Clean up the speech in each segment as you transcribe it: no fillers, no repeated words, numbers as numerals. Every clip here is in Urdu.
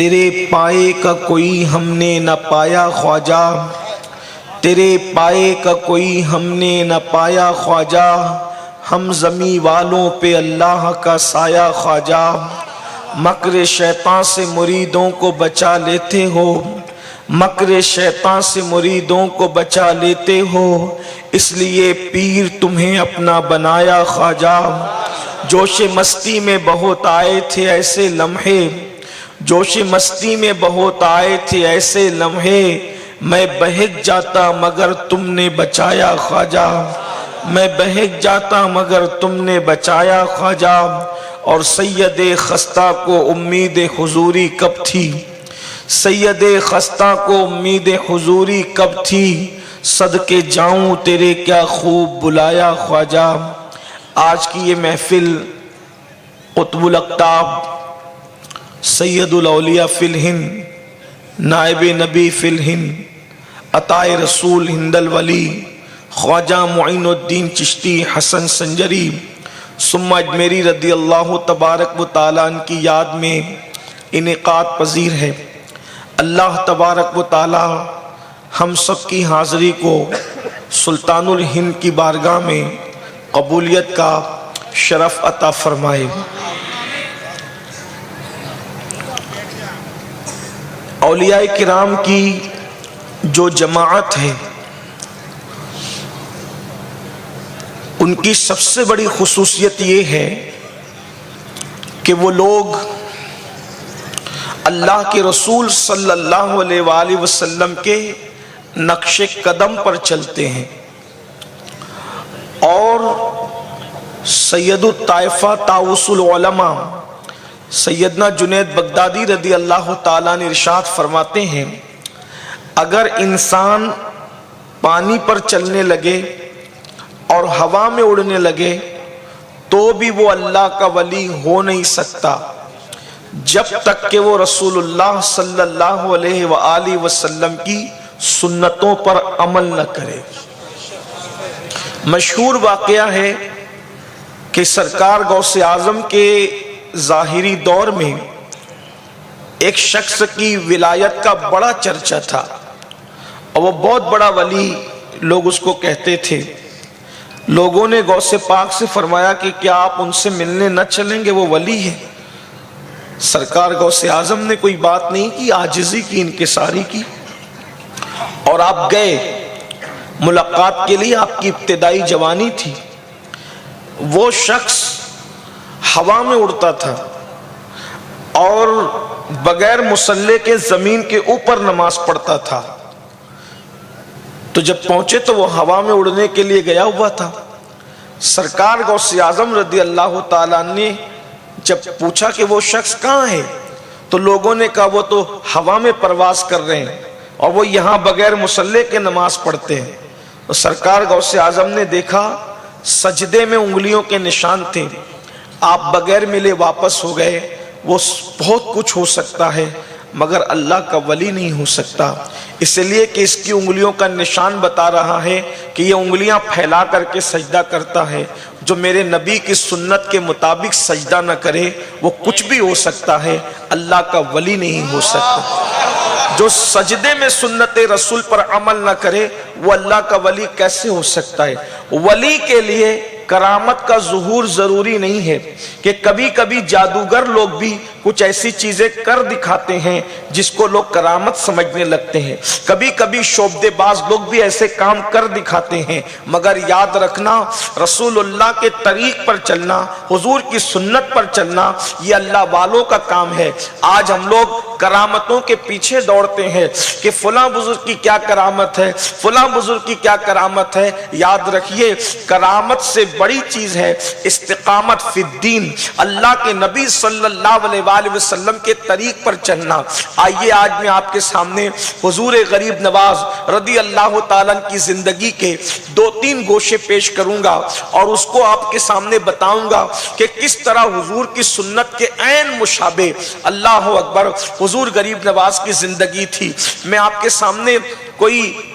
تیرے پائے کا کوئی ہم نے نہ پایا خواجہ، تیرے پائے کا کوئی ہم نے نہ پایا خواجہ، ہم زمیں والوں پہ اللہ کا سایہ خواجہ۔ مکر شیطان سے مریدوں کو بچا لیتے ہو، مکر شیطان سے مریدوں کو بچا لیتے ہو، اس لیے پیر تمہیں اپنا بنایا خواجہ۔ جوش مستی میں بہت آئے تھے ایسے لمحے، جوش مستی میں بہت آئے تھے ایسے لمحے، میں بہک جاتا مگر تم نے بچایا خواجہ، میں بہک جاتا مگر تم نے بچایا خواجہ۔ اور سید خستہ کو امید حضوری کب تھی، سید خستہ کو امید حضوری کب تھی، صدقے جاؤں تیرے کیا خوب بلایا خواجہ۔ آج کی یہ محفل قطب الاقطاب، سید الاولیاء فی الہند، نائب نبی فی الہند، عطائے رسول ہند الولی خواجہ معین الدین چشتی حسن سنجری ثم اجمیری رضی اللہ تبارک و تعالیٰ عنہ کی یاد میں انعقاد پذیر ہے۔ اللہ تبارک و تعالیٰ ہم سب کی حاضری کو سلطان الہند کی بارگاہ میں قبولیت کا شرف عطا فرمائے۔ اولیاء کرام کی جو جماعت ہے، ان کی سب سے بڑی خصوصیت یہ ہے کہ وہ لوگ اللہ کے رسول صلی اللہ علیہ وآلہ وسلم کے نقش قدم پر چلتے ہیں، اور سید الطائفہ طاؤس العلماء سیدنا جنید بغدادی رضی اللہ تعالیٰ نے ارشاد فرماتے ہیں، اگر انسان پانی پر چلنے لگے اور ہوا میں اڑنے لگے تو بھی وہ اللہ کا ولی ہو نہیں سکتا جب تک کہ وہ رسول اللہ صلی اللہ علیہ وآلہ وسلم کی سنتوں پر عمل نہ کرے۔ مشہور واقعہ ہے کہ سرکار غوث اعظم کے ظاہری دور میں ایک شخص کی ولایت کا بڑا چرچا تھا، اور وہ بہت بڑا ولی لوگ اس کو کہتے تھے۔ لوگوں نے غوث پاک سے فرمایا کہ کیا آپ ان سے ملنے نہ چلیں گے، وہ ولی ہے۔ سرکار غوث اعظم نے کوئی بات نہیں کی، عاجزی کی، انکساری کی، اور آپ گئے ملاقات کے لیے۔ آپ کی ابتدائی جوانی تھی۔ وہ شخص ہوا میں اڑتا تھا اور بغیر مصلے کے زمین کے اوپر نماز پڑھتا تھا۔ تو جب پہنچے تو وہ ہوا میں اڑنے کے لیے گیا ہوا تھا۔ سرکار غوث اعظم رضی اللہ تعالیٰ نے جب پوچھا کہ وہ شخص کہاں ہے، تو لوگوں نے کہا وہ تو ہوا میں پرواز کر رہے ہیں اور وہ یہاں بغیر مصلے کے نماز پڑھتے ہیں۔ تو سرکار غوث اعظم نے دیکھا سجدے میں انگلیوں کے نشان تھے۔ آپ بغیر ملے واپس ہو گئے۔ وہ بہت کچھ ہو سکتا ہے مگر اللہ کا ولی نہیں ہو سکتا، اس لیے کہ اس کی انگلیوں کا نشان بتا رہا ہے کہ یہ انگلیاں پھیلا کر کے سجدہ کرتا ہے۔ جو میرے نبی کی سنت کے مطابق سجدہ نہ کرے وہ کچھ بھی ہو سکتا ہے، اللہ کا ولی نہیں ہو سکتا۔ جو سجدے میں سنت رسول پر عمل نہ کرے وہ اللہ کا ولی کیسے ہو سکتا ہے؟ ولی کے لیے کرامت کا ظہور ضروری نہیں ہے کہ کبھی کبھی جادوگر لوگ بھی کچھ ایسی چیزیں کر دکھاتے ہیں جس کو لوگ کرامت سمجھنے لگتے ہیں، کبھی کبھی شعبدے باز لوگ بھی ایسے کام کر دکھاتے ہیں، مگر یاد رکھنا رسول اللہ کے طریق پر چلنا، حضور کی سنت پر چلنا، یہ اللہ والوں کا کام ہے۔ آج ہم لوگ کرامتوں کے پیچھے دوڑتے ہیں کہ فلاں بزرگ کی کیا کرامت ہے، فلاں بزرگ کی کیا کرامت ہے۔ یاد رکھیے کرامت سے بڑی چیز ہے استقامت فی الدین، اللہ کے نبی صلی اللہ علیہ وآلہ وسلم کے طریق پر چلنا۔ آئیے آج میں آپ کے سامنے حضور غریب نواز رضی اللہ تعالیٰ کی زندگی کے 2-3 گوشے پیش کروں گا اور اس کو آپ کے سامنے بتاؤں گا کہ کس طرح حضور کی سنت کے عین مشابہ اللہ اکبر حضور غریب نواز کی زندگی تھی۔ میں آپ کے سامنے کوئی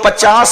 50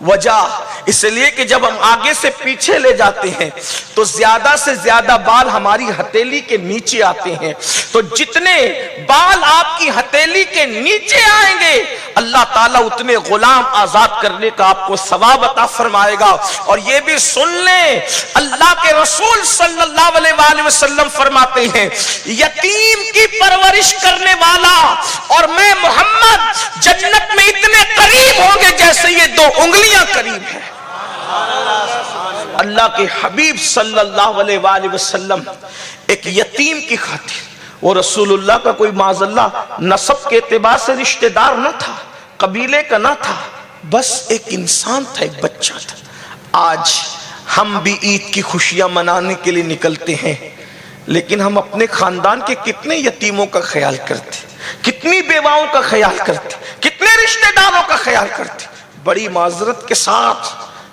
وجہ اس لیے کہ جب ہم آگے سے پیچھے لے جاتے ہیں تو زیادہ سے زیادہ بال ہماری ہتھیلی کے نیچے آتے ہیں، تو جتنے بال آپ کی ہتھیلی کے نیچے آئیں گے اللہ تعالیٰ اتنے غلام آزاد کرنے کا آپ کو ثواب عطا فرمائے گا۔ اور یہ بھی سن لیں، اللہ کے رسول صلی اللہ علیہ وآلہ وسلم فرماتے ہیں یتیم کی پرورش کرنے والا اور میں محمد جنت میں اتنے قریب ہوں گے جیسے یہ دو انگلیاں قریب ہیں۔ اللہ کے حبیب صلی اللہ علیہ وآلہ وسلم ایک یتیم کی خاطر، وہ رسول اللہ کا کوئی معاذ اللہ نسب کے اعتبار سے رشتہ دار نہ تھا، قبیلے کا نہ تھا، بس ایک انسان تھا، ایک بچہ تھا۔ آج ہم بھی عید کی خوشیاں منانے کے لیے نکلتے ہیں، لیکن ہم اپنے خاندان کے کتنے یتیموں کا خیال کرتے، کتنی بیواؤں کا خیال کرتے، کتنے رشتہ داروں کا خیال کرتے۔ بڑی معذرت کے ساتھ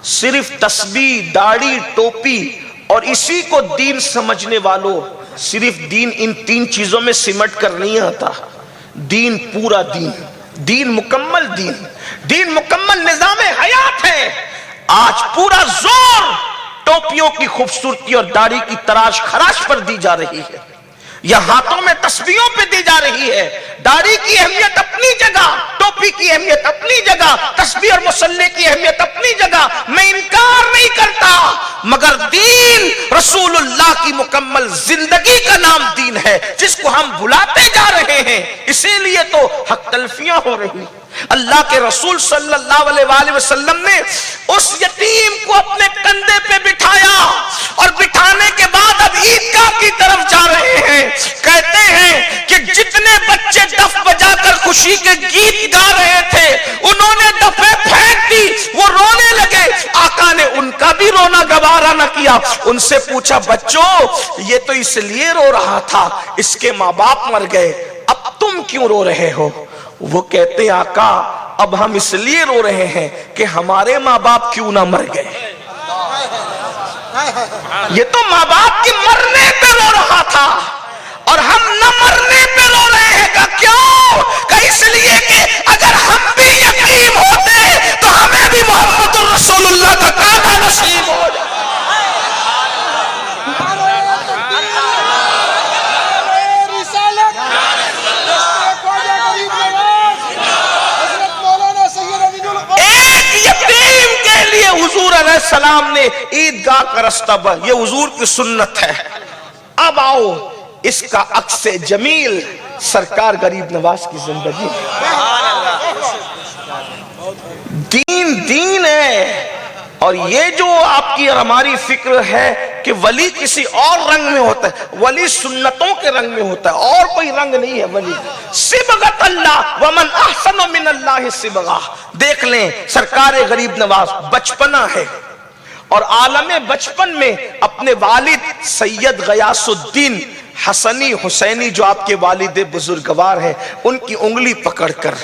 صرف تسبیح، داڑھی، ٹوپی اور اسی کو دین سمجھنے والوں، صرف دین ان تین چیزوں میں سمٹ کر نہیں آتا۔ دین پورا دین، دین مکمل دین، دین مکمل نظام حیات ہے۔ آج پورا زور ٹوپیوں کی خوبصورتی اور داڑھی کی تراش خراش پر دی جا رہی ہے، یا ہاتھوں میں تسبیحوں پہ دی جا رہی ہے۔ داڑھی کی اہمیت اپنی جگہ، ٹوپی کی اہمیت اپنی جگہ، تسبیح اور مصلی کی اہمیت اپنی جگہ، میں انکار نہیں کرتا، مگر دین رسول اللہ کی مکمل زندگی کا نام دین ہے جس کو ہم بھلاتے جا رہے ہیں، اسی لیے تو حق تلفیاں ہو رہی ہیں۔ اللہ کے رسول صلی اللہ علیہ وآلہ وسلم نے اس یتیم کو اپنے کندھے پہ بٹھایا اور بٹھانے کے بعد اب عیدگاہ کی طرف جا رہے ہیں۔ کہتے ہیں کہ جتنے بچے دف بجا کر خوشی کے گیت گا رہے تھے انہوں نے دفیں پھینک دی، وہ رونے لگے۔ آقا نے ان کا بھی رونا گوارا نہ کیا، ان سے پوچھا بچوں یہ تو اس لیے رو رہا تھا اس کے ماں باپ مر گئے، اب تم کیوں رو رہے ہو؟ وہ کہتے آقا اب ہم اس لیے رو رہے ہیں کہ ہمارے ماں باپ کیوں نہ مر گئے۔ یہ تو ماں باپ کی مرنے پہ رو رہا تھا اور ہم نہ مرنے پہ رو رہے ہیں، کہ کیوں؟ کہ اس لیے کہ اگر ہم بھی یتیم ہوتے تو ہمیں بھی محمد رسول اللہ کا کانا نصیب ہو جائے۔ حضور علیہ السلام نے عیدگاہ کا رستہ یہ حضور کی سنت ہے۔ اب آؤ اس کا عکس جمیل سرکار غریب نواز کی زندگی، دین دین ہے۔ اور یہ جو آپ کی اور ہماری فکر ہے کہ ولی کسی اور رنگ میں ہوتا ہے، ولی سنتوں کے رنگ میں ہوتا ہے، اور کوئی رنگ نہیں ہے ولی۔ صبغت اللہ ومن احسن من اللہ صبغہ۔ دیکھ لیں سرکار غریب نواز بچپنا ہے اور عالم بچپن میں اپنے والد سید غیاث الدین حسنی حسینی جو آپ کے والد بزرگوار ہیں ان کی انگلی پکڑ کر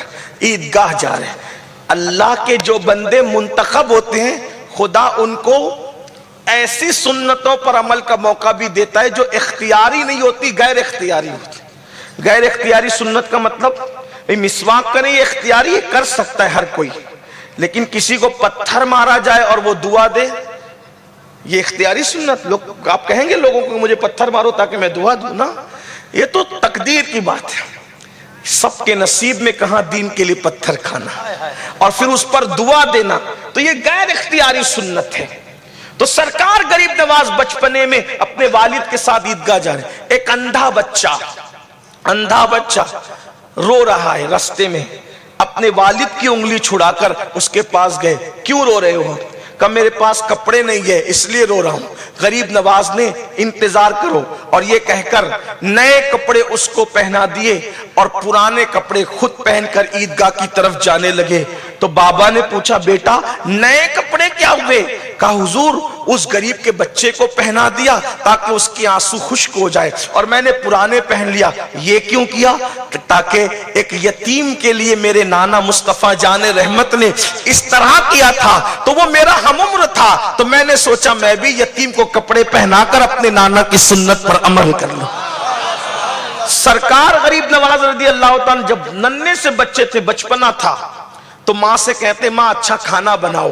عیدگاہ جا رہے ہیں۔ اللہ کے جو بندے منتخب ہوتے ہیں خدا ان کو ایسی سنتوں پر عمل کا موقع بھی دیتا ہے جو اختیاری نہیں ہوتی، غیر اختیاری ہوتی۔ غیر اختیاری سنت کا مطلب مسواک کریں، یہ اختیاری کر سکتا ہے ہر کوئی، لیکن کسی کو پتھر مارا جائے اور وہ دعا دے یہ اختیاری سنت۔ لوگ آپ کہیں گے لوگوں کو مجھے پتھر مارو تاکہ میں دعا دوں، نا، یہ تو تقدیر کی بات ہے۔ سب کے نصیب میں کہاں دین کے لیے پتھر کھانا اور پھر اس پر دعا دینا، تو یہ غیر اختیاری سنت ہے۔ تو سرکار غریب نواز بچپنے میں اپنے والد کے ساتھ عیدگاہ جا رہے ہیں۔ ایک اندھا بچہ رو رہا ہے راستے میں، اپنے والد کی انگلی چھڑا کر اس کے پاس گئے۔ کیوں رو رہے ہو؟ کہ میرے پاس کپڑے نہیں ہے اس لیے رو رہا ہوں۔ غریب نواز نے انتظار کرو اور یہ کہہ کر نئے کپڑے اس کو پہنا دیے اور پرانے کپڑے خود پہن کر عیدگاہ کی طرف جانے لگے۔ تو بابا نے پوچھا بیٹا نئے کپڑے کیا ہوئے؟ کہا حضور اس غریب کے بچے کو پہنا دیا تاکہ اس کی آنسو خشک ہو جائے، اور میں نے پرانے پہن لیا۔ یہ کیوں کیا؟ تاکہ ایک یتیم کے لیے میرے نانا مصطفیٰ جان رحمت نے اس طرح کیا تھا تو وہ میرا ہم عمر تھا، تو میں نے سوچا میں بھی یتیم کو کپڑے پہنا کر اپنے نانا کی سنت پر عمل کر لوں۔ سرکار غریب نواز رضی اللہ تعالیٰ جب ننھے سے بچے تھے، بچپنا تھا، تو ماں سے کہتے ماں اچھا کھانا بناؤ،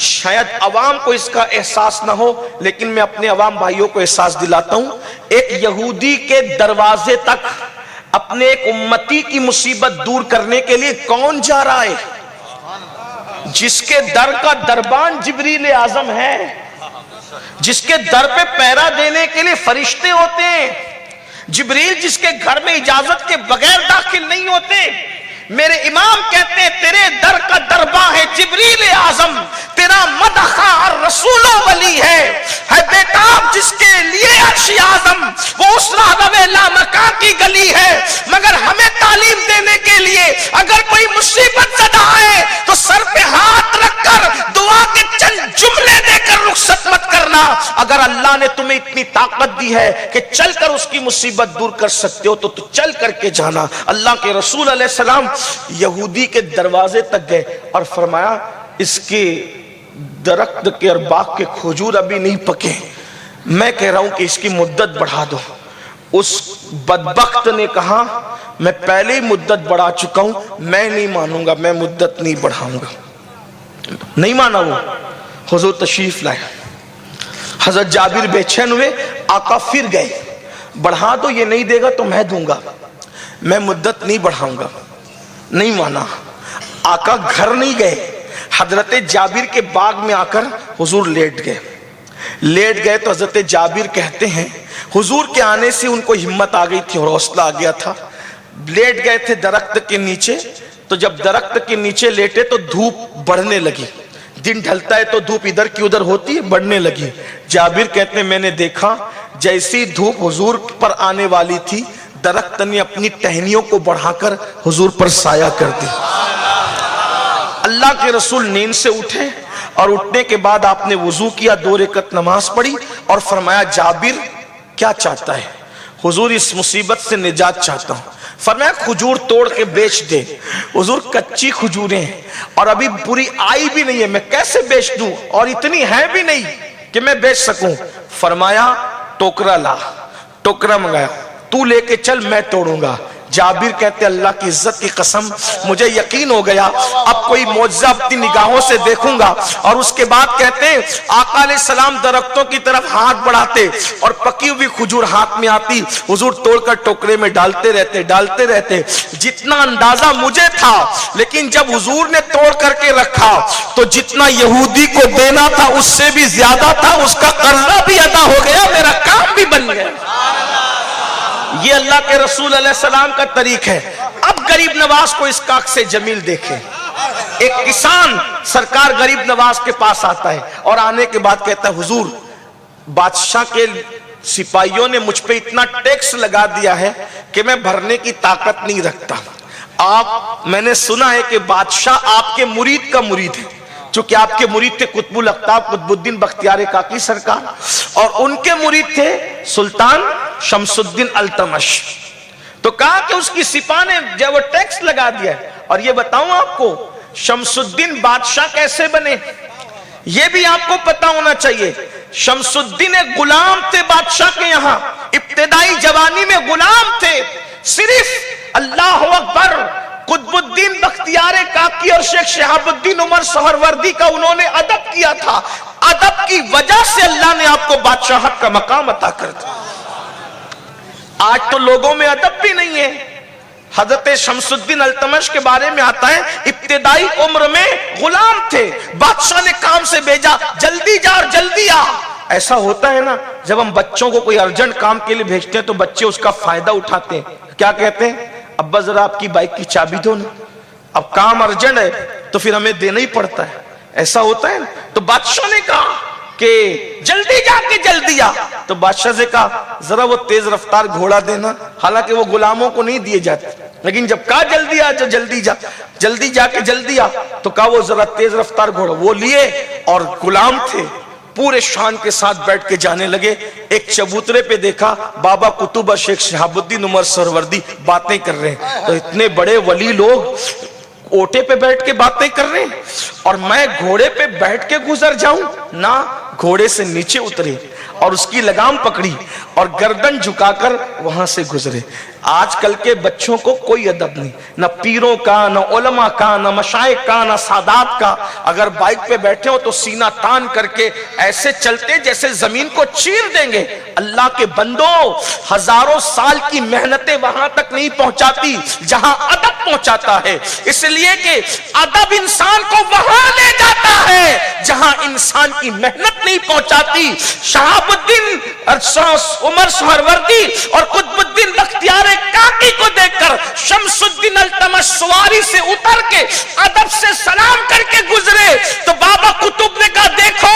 شاید عوام کو اس کا احساس نہ ہو، لیکن میں اپنے عوام بھائیوں کو احساس دلاتا ہوں۔ ایک یہودی کے دروازے تک اپنے ایک امتی کی مصیبت دور کرنے کے لیے کون جا رہا ہے؟ جس کے در کا دربان جبریل اعظم ہے، جس کے در پہ پہرا دینے کے لیے فرشتے ہوتے ہیں، جبریل جس کے گھر میں اجازت کے بغیر داخل نہیں ہوتے۔ میرے امام کہتے ہیں تیرے در کا دربان ہے جبریل اعظم، تیرا مدخار رسول و ولی ہے بیٹا جس کے لیے عرش اعظم وہ اس راہ لامکان کی گلی ہے۔ مگر ہمیں تعلیم دینے کے لیے اگر کوئی مصیبت زدہ ہے تو سر پہ ہاتھ رکھ کر دعا کے چند جملے دے کر رخصت مت کرنا۔ اگر اللہ نے تمہیں اتنی طاقت دی ہے کہ چل کر اس کی مصیبت دور کر سکتے ہو تو چل کر کے جانا۔ اللہ کے رسول علیہ السلام یہودی کے دروازے تک گئے اور فرمایا اس کے درخت کے اور باغ کے کھجور ابھی نہیں پکے، میں کہہ رہا ہوں کہ اس کی مدت بڑھا دو۔ اس بدبخت نے کہا میں پہلے ہی مدت بڑھا چکا ہوں، میں نہیں مانوں گا، میں مدت نہیں بڑھاؤں گا۔ نہیں مانا وہ، حضور تشریف لائے۔ حضرت جابر بے چین ہوئے، آقا پھر گئے، بڑھا دو، یہ نہیں دے گا تو میں دوں گا، میں مدت نہیں بڑھاؤں گا۔ نہیں مانا، آقا گھر نہیں گئے، حضرت جابر کے باغ میں آ کر حضور لیٹ گئے تو حضرت جابر کہتے ہیں حضور کے آنے سے ان کو ہمت آ گئی تھی اور حوصلہ آ گیا تھا۔ لیٹ گئے تھے درخت کے نیچے، تو جب درخت کے نیچے لیٹے تو دھوپ بڑھنے لگی، دن ڈھلتا ہے تو دھوپ ادھر کی ادھر ہوتی ہے، بڑھنے لگی۔ جابر کہتے ہیں میں نے دیکھا جیسی دھوپ حضور پر آنے والی تھی درخت نے اپنی ٹہنیوں کو بڑھا کر حضور پر سایہ کر دی۔ اللہ کے رسول نیند سے اٹھے اور اٹھنے کے بعد آپ نے وضو کیا، 2 رکعت نماز پڑھی اور فرمایا جابر کیا چاہتا ہے؟ حضور اس مصیبت سے نجات چاہتا ہوں۔ فرمایا کھجور توڑ کے بیچ دے۔ حضور کچی کھجوریں ہیں اور ابھی پوری آئی بھی نہیں ہے، میں کیسے بیچ دوں، اور اتنی ہے بھی نہیں کہ میں بیچ سکوں۔ فرمایا ٹوکرا لا، ٹوکرا منگایا، تو لے کے چل میں توڑوں گا۔ جابر کہتے اللہ کی عزت کی قسم مجھے یقین ہو گیا اب کوئی معجزہ اپنی نگاہوں سے دیکھوں گا۔ اور اس کے بعد کہتے ہیں آقا علیہ السلام درختوں کی طرف ہاتھ بڑھاتے اور پکی ہوئی کھجور ہاتھ میں آتی، حضور توڑ کر ٹوکرے میں ڈالتے رہتے۔ جتنا اندازہ مجھے تھا، لیکن جب حضور نے توڑ کر کے رکھا تو جتنا یہودی کو دینا تھا اس سے بھی زیادہ تھا، اس کا قرضہ بھی ادا ہو گیا، میرا کام بھی بن گیا۔ یہ اللہ کے رسول علیہ السلام کا طریق ہے۔ اب غریب نواز کو اس کاک سے جمیل دیکھیں۔ ایک کسان سرکار غریب نواز کے پاس آتا ہے اور آنے کے بعد کہتا ہے حضور بادشاہ کے سپاہیوں نے مجھ پہ اتنا ٹیکس لگا دیا ہے کہ میں بھرنے کی طاقت نہیں رکھتا۔ میں نے سنا ہے کہ بادشاہ آپ کے مرید کا مرید ہے، چونکہ آپ کے مرید تھے قطب الاقطاب قطب الدین بختیار کاکی سرکار، اور ان کے مرید تھے سلطان شمس الدین التمش۔ تو کہا کہ اس کی سپاہ نے جب وہ ٹیکس لگا دیا ہے۔ اور یہ بتاؤں آپ کو شمس الدین بادشاہ کیسے بنے، یہ بھی آپ کو پتا ہونا چاہیے۔ شمس الدین ایک غلام تھے بادشاہ کے یہاں، ابتدائی جوانی میں غلام تھے، صرف اللہ اکبر قطب الدین بختیار کاکی اور شیخ شہاب الدین عمر سہروردی کا انہوں نے ادب کیا تھا، ادب کی وجہ سے اللہ نے آپ کو بادشاہت کا مقام عطا کر دیا۔ آج تو لوگوں میں ادب بھی نہیں ہے۔ حضرت شمس الدین التمش کے بارے میں آتا ہے ابتدائی عمر میں غلام تھے، بادشاہ نے کام سے بھیجا جلدی جا اور جلدی آ۔ ایسا ہوتا ہے نا جب ہم بچوں کو کوئی ارجنٹ کام کے لیے بھیجتے ہیں تو بچے اس کا فائدہ اٹھاتے ہیں، کیا کہتے ہیں ابا ذرا آپ کی بائک کی چابی دو نا، اب کام ارجنٹ ہے تو پھر ہمیں دینا ہی پڑتا ہے، ایسا ہوتا ہے نا۔ تو بادشاہ نے کہا کہ جلدی جا کے جلدی آ، تو بادشاہ سے کہا ذرا وہ تیز رفتار گھوڑا دینا، حالانکہ وہ غلاموں کو نہیں دیے جاتے، لیکن جب کہا جلدی آ جلدی جا کے جلدی آ، تو کہا وہ ذرا تیز رفتار گھوڑا وہ لیے، اور غلام تھے پورے شان کے ساتھ بیٹھ کے جانے لگے۔ ایک چبوترے پہ دیکھا بابا قطب شیخ شہاب الدین عمر سہروردی باتیں کر رہے ہیں، تو اتنے بڑے ولی لوگ اوٹے پہ بیٹھ کے باتیں کر رہے ہیں اور میں گھوڑے پہ بیٹھ کے گزر جاؤں؟ نہ، گھوڑے سے نیچے اترے اور اس کی لگام پکڑی اور گردن جھکا کر وہاں سے گزرے۔ آج کل کے بچوں کو کوئی ادب نہیں، نہ پیروں کا، نہ علماء کا، نہ مشائخ کا، نہ سادات کا۔ اگر بائک پہ بیٹھے ہو تو سینہ تان کر کے ایسے چلتے جیسے زمین کو چیر دیں گے۔ اللہ کے بندو، ہزاروں سال کی محنتیں وہاں تک نہیں پہنچاتی جہاں ادب پہنچاتا ہے، اس لیے کہ ادب انسان کو وہاں لے جاتا ہے جہاں انسان کی محنت نہیں پہنچاتی۔ شہاب الدین عمر سہروردی اور قطب الدین بختیار کاکی کو دیکھ کر شمس الدین التمش سواری سے اتر کے ادب سے سلام کر کے گزرے تو بابا قطب نے کہا دیکھو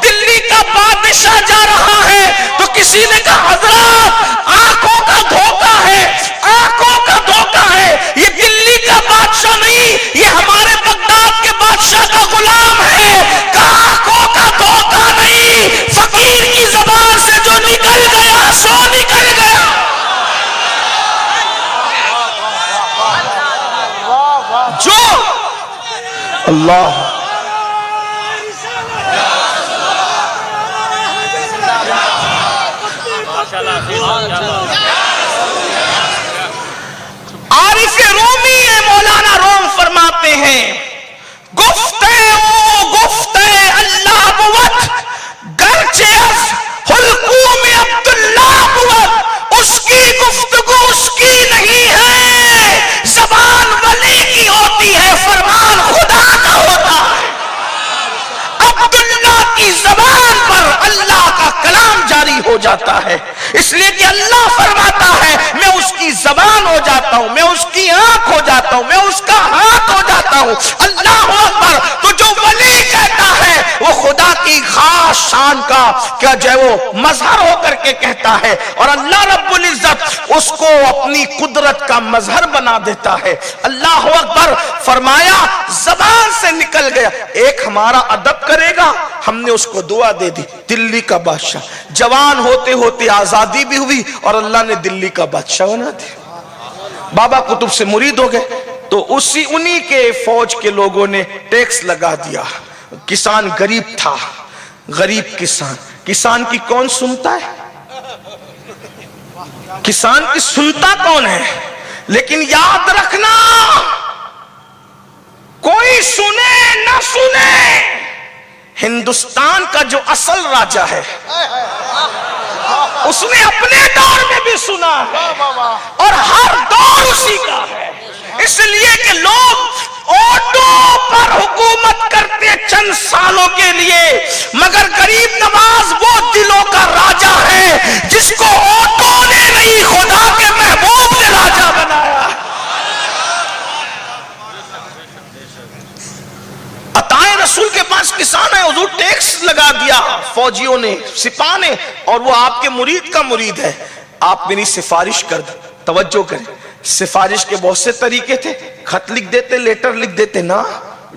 دلی کا بادشاہ جا رہا ہے، تو کسی نے کہا حضرات آنکھوں کا دھوکہ ہے، آنکھوں کا دھوکہ ہے، یہ دلی کا بادشاہ نہیں، یہ ہمارے بغداد کے بادشاہ کا غلام ہے۔ آنکھوں کا دھوکہ نہیں، فقیر کی زبان سے جو نکل گیا سو نکل گیا۔ جو اللہ عارف رومی ہے، مولانا روم فرماتے ہیں گفتے اللہ بود گرچہ حلقوم عبداللہ بود، اس کی گفتگو اس کی نہیں ہے، زبان ولی کی ہوتی ہے، فرمان خدا کا ہوتا ہے۔ عبداللہ کی زبان پر اللہ کا کلام جاری ہو جاتا ہے، اس لیے کہ اللہ فرماتا ہے میں اس کی زبان ہو جاتا ہوں، میں اس کی آنکھ ہو جاتا ہوں، میں اس کا ہاتھ ہو جاتا ہوں۔ اللہ اکبر۔ تو جو ولی کہتا ہے وہ خدا کی خاص شان کا کیا جو ہے وہ مظہر ہو کر کے کہتا ہے، اور اللہ رب العزت اس کو اپنی قدرت کا مظہر بنا دیتا ہے۔ اللہ اکبر۔ فرمایا زبان سے نکل گیا، ایک ہمارا ادب کرے گا، ہم نے اس کو دعا دے دی، دلی کا بادشاہ۔ جوان ہوتے ہوتے آزادی بھی ہوئی اور اللہ نے دلی کا بادشاہ بنا دیا۔ بابا قطب سے مرید ہو گئے تو انہی کے فوج کے لوگوں نے ٹیکس لگا دیا۔ کسان غریب تھا، غریب کسان کی کون سنتا ہے؟ کسان کی سنتا کون ہے؟ لیکن یاد رکھنا کوئی سنے نہ سنے، ہندوستان کا جو اصل راجہ ہے اس نے اپنے دور میں بھی سنا ہے اور ہر دور اسی کا ہے، اس لیے کہ لوگ اوٹوں پر حکومت کرتے چند سالوں کے لیے، مگر غریب نواز وہ دلوں کا راجہ ہے جس کو اوٹوں نے نہیں خدا کے محبوب نے راجہ بنایا۔ عطائے رسول کے پاس کسان ہے، حضور ٹیکس لگا دیا فوجیوں نے، سپاہ نے، اور وہ آپ کے مرید کا مرید ہے، آپ میری سفارش کر دیں۔ توجہ کریں، سفارش کے بہت سے طریقے تھے، خط لکھ دیتے، لیٹر لکھ دیتے، نا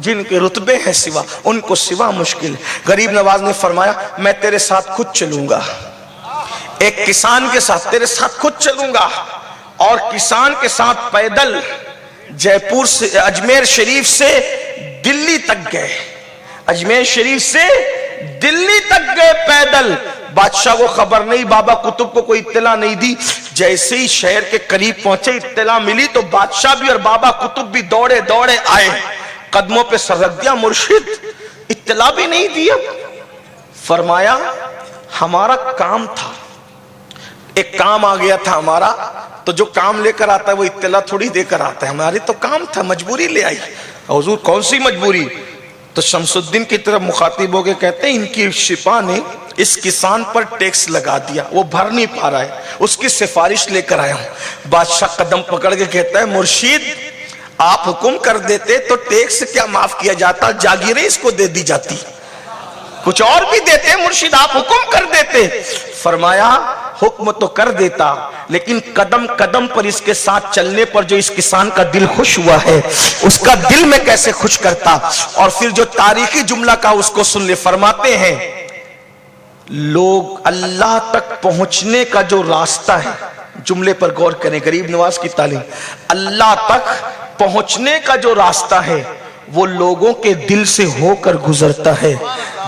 جن کے رتبے ہیں سوا ان کو سوا مشکل ہے۔ غریب نواز نے فرمایا میں تیرے ساتھ خود چلوں گا، ایک کسان کے ساتھ تیرے ساتھ خود چلوں گا، اور کسان کے ساتھ پیدل جے پور سے اجمیر شریف سے دلی تک گئے، اجمیر شریف سے دلی تک گئے پیدل۔ بادشاہ کو خبر نہیں، بابا قطب کو کوئی اطلاع نہیں دی۔ جیسے ہی شہر کے قریب پہنچے اطلاع ملی تو بادشاہ بھی اور بابا قطب بھی دوڑے دوڑے آئے، قدموں پہ سر رکھ دیا، مرشد اطلاع بھی نہیں دیا۔ فرمایا ہمارا کام تھا، ایک کام آ گیا تھا ہمارا، تو جو کام لے کر آتا ہے وہ اطلاع تھوڑی دے کر آتا ہے، ہماری تو کام تھا، مجبوری لے آئی۔ حضور کون سی مجبوری؟ تو شمس الدین کی طرف مخاطب ہو کے کہتے ہیں ان کی سپاہ نے اس کسان پر ٹیکس لگا دیا، وہ بھر نہیں پا رہا ہے، اس کی سفارش لے کر آیا ہوں۔ بادشاہ قدم پکڑ کے کہتا ہے مرشید آپ حکم کر دیتے تو ٹیکس کیا معاف کیا جاتا، جاگیریں اس کو دے دی جاتی، کچھ اور بھی دیتے، مرشد آپ حکم کر دیتے۔ فرمایا حکم تو کر دیتا، لیکن قدم قدم پر اس کے ساتھ چلنے پر جو اس کسان کا دل خوش ہوا ہے اس کا دل میں کیسے خوش کرتا۔ اور پھر جو تاریخی جملہ کا اس کو سن لے، فرماتے ہیں لوگ اللہ تک پہنچنے کا جو راستہ ہے، جملے پر غور کریں، غریب نواز کی تعلیم، اللہ تک پہنچنے کا جو راستہ ہے وہ لوگوں کے دل سے ہو کر گزرتا ہے۔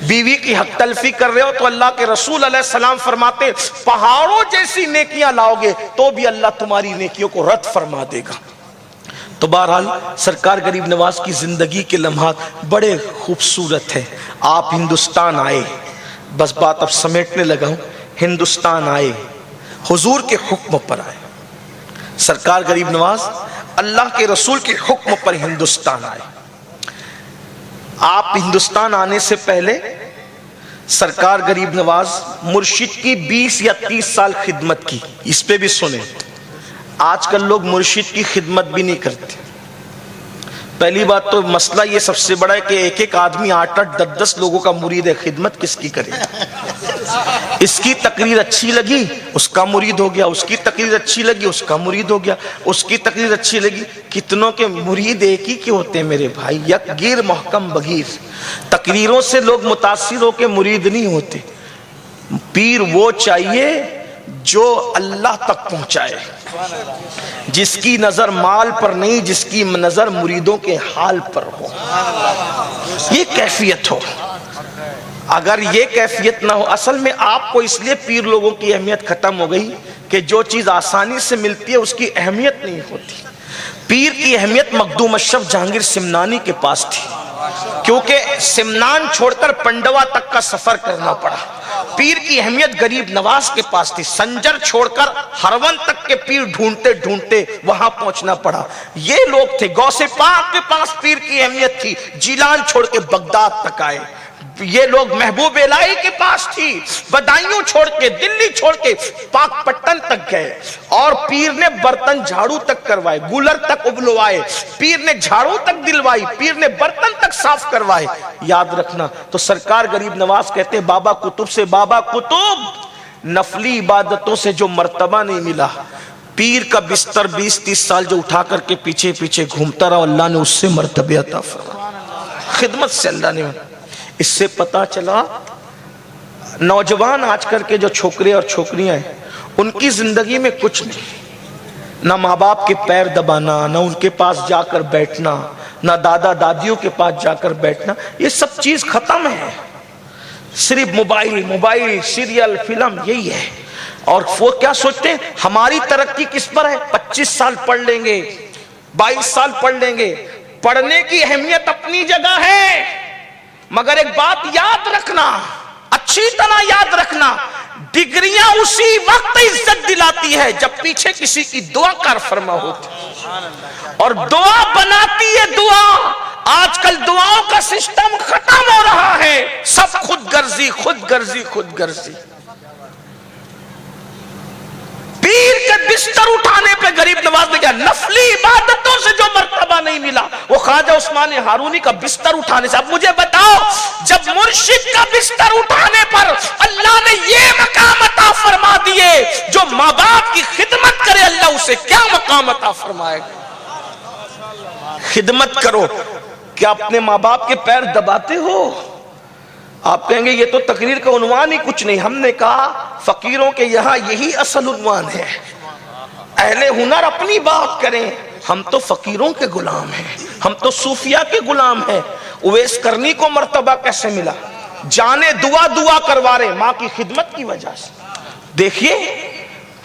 بیوی کی حق تلفی کر رہے ہو تو اللہ کے رسول علیہ السلام فرماتے پہاڑوں جیسی نیکیاں لاؤ گے تو بھی اللہ تمہاری نیکیوں کو رد فرما دے گا۔ تو بہرحال سرکار غریب نواز کی زندگی کے لمحات بڑے خوبصورت ہیں۔ آپ ہندوستان آئے، بس بات اب سمیٹنے لگا ہوں، ہندوستان آئے، حضور کے حکم پر آئے۔ سرکار غریب نواز اللہ کے رسول کے حکم پر ہندوستان آئے۔ آپ ہندوستان آنے سے پہلے سرکار غریب نواز مرشد کی 20 یا 30 سال خدمت کی۔ اس پہ بھی سنیں، آج کل لوگ مرشد کی خدمت بھی نہیں کرتے۔ پہلی بات تو مسئلہ یہ سب سے بڑا ہے کہ ایک ایک آدمی 8-8 10-10 لوگوں کا مرید ہے، خدمت کس کی کرے؟ اس کی تقریر اچھی لگی اس کا مرید ہو گیا، اس کی تقریر اچھی لگی اس کا مرید ہو گیا، اس کی تقریر اچھی لگی۔ کتنوں کے مرید ایک ہی کے ہوتے ہیں میرے بھائی، یک گیر محکم بغیر۔ تقریروں سے لوگ متاثر ہو کے مرید نہیں ہوتے۔ پیر وہ چاہیے جو اللہ تک پہنچائے، جس کی نظر مال پر نہیں، جس کی نظر مریدوں کے حال پر ہو، یہ کیفیت ہو۔ اگر یہ کیفیت نہ ہو، اصل میں آپ کو اس لیے پیر لوگوں کی اہمیت ختم ہو گئی کہ جو چیز آسانی سے ملتی ہے اس کی اہمیت نہیں ہوتی۔ پیر کی اہمیت مخدوم اشرف جہانگیر سمنانی کے پاس تھی، کیونکہ سمنان چھوڑ کر پنڈوا تک کا سفر کرنا پڑا۔ پیر کی اہمیت غریب نواز کے پاس تھی، سنجر چھوڑ کر ہرون تک کے پیر ڈھونڈتے ڈھونڈتے وہاں پہنچنا پڑا۔ یہ لوگ تھے۔ غوث پاک کے پاس پیر کی اہمیت تھی، جیلان چھوڑ کے بغداد تک آئے۔ یہ لوگ محبوب الہی کے پاس تھی، بدایوں چھوڑ کے، دلی چھوڑ کے پاک پٹن تک گئے، اور پیر نے برتن جھاڑو تک کروائے، گولر تک ابلوائے، پیر نے جھاڑو تک دلوائی، پیر نے برتن تک صاف کروائے۔ یاد رکھنا تو سرکار غریب نواز کہتے بابا قطب سے، بابا قطب نفلی عبادتوں سے جو مرتبہ نہیں ملا، پیر کا بستر 20-30 سال جو اٹھا کر کے پیچھے پیچھے گھومتا رہا، اللہ نے اس سے مرتبہ عطا فرمایا، خدمت سے اللہ نے۔ اس سے پتا چلا نوجوان آج کل کے جو چھوکرے اور چھوکریاں ہیں ان کی زندگی میں کچھ نہیں، نہ ماں باپ کے پیر دبانا، نہ ان کے پاس جا کر بیٹھنا، نہ دادا دادیوں کے پاس جا کر بیٹھنا، یہ سب چیز ختم ہے۔ صرف موبائل سیریل فلم یہی ہے۔ اور وہ کیا سوچتے ہیں ہماری ترقی کس پر ہے؟ 25 سال پڑھ لیں گے، 22 سال پڑھ لیں گے۔ پڑھنے کی اہمیت اپنی جگہ ہے، مگر ایک بات یاد رکھنا، اچھی طرح یاد رکھنا، ڈگریاں اسی وقت عزت دلاتی ہے جب پیچھے کسی کی دعا کار فرما ہوتی، اور دعا بناتی ہے دعا۔ آج کل دعاؤں کا سسٹم ختم ہو رہا ہے، سب خود غرضی خود غرضی خود غرضی۔ پیر کے بستر اٹھانے پہ غریب نواز نے کیا نفلی عبادتوں سے جو مرتبہ نہیں ملا وہ خواجہ عثمان ہارونی کا بستر اٹھانے سے۔ اب مجھے بتاؤ جب مرشد کا بستر اٹھانے پر اللہ نے یہ مقام عطا فرما دیے، جو ماں باپ کی خدمت کرے اللہ اسے کیا مقام عطا فرمائے گا؟ خدمت کرو، کیا اپنے ماں باپ کے پیر دباتے ہو؟ آپ کہیں گے یہ تو تقریر کا عنوان ہی کچھ نہیں۔ ہم نے کہا فقیروں کے یہاں یہی اصل عنوان ہے، اہل ہنر اپنی بات کریں۔ ہم تو فقیروں کے غلام ہیں، ہم تو صوفیاء کے غلام ہیں۔ اویس کرنی کو مرتبہ کیسے ملا؟ جانے دعا کروا رہے ماں کی خدمت کی وجہ سے۔ دیکھیے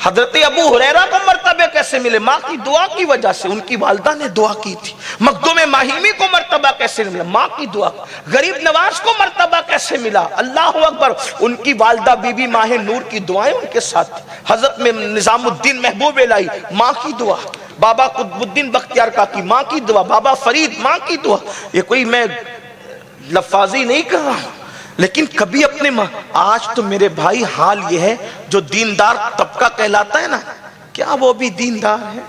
حضرت ابو ہریرہ کو مرتبہ کیسے ملے؟ ماں کی دعا کی وجہ سے، ان کی والدہ نے دعا کی تھی۔ مخدوم ماہیمی کو مرتبہ کیسے ملا؟ ماں کی دعا۔ غریب نواز کو مرتبہ کیسے ملا؟ اللہ اکبر، ان کی والدہ بی بی ماہ نور کی دعائیں ان کے ساتھ تھی۔ حضرت میں نظام الدین محبوب الہی ماں کی دعا، بابا قطب الدین بختیار کاکی ماں کی دعا، بابا فرید ماں کی دعا۔ یہ کوئی میں لفاظی نہیں کر رہا ہوں، لیکن کبھی اپنے ماں۔ آج تو میرے بھائی حال یہ ہے جو دیندار طبقہ کہلاتا ہے نا، کیا وہ بھی دیندار ہے؟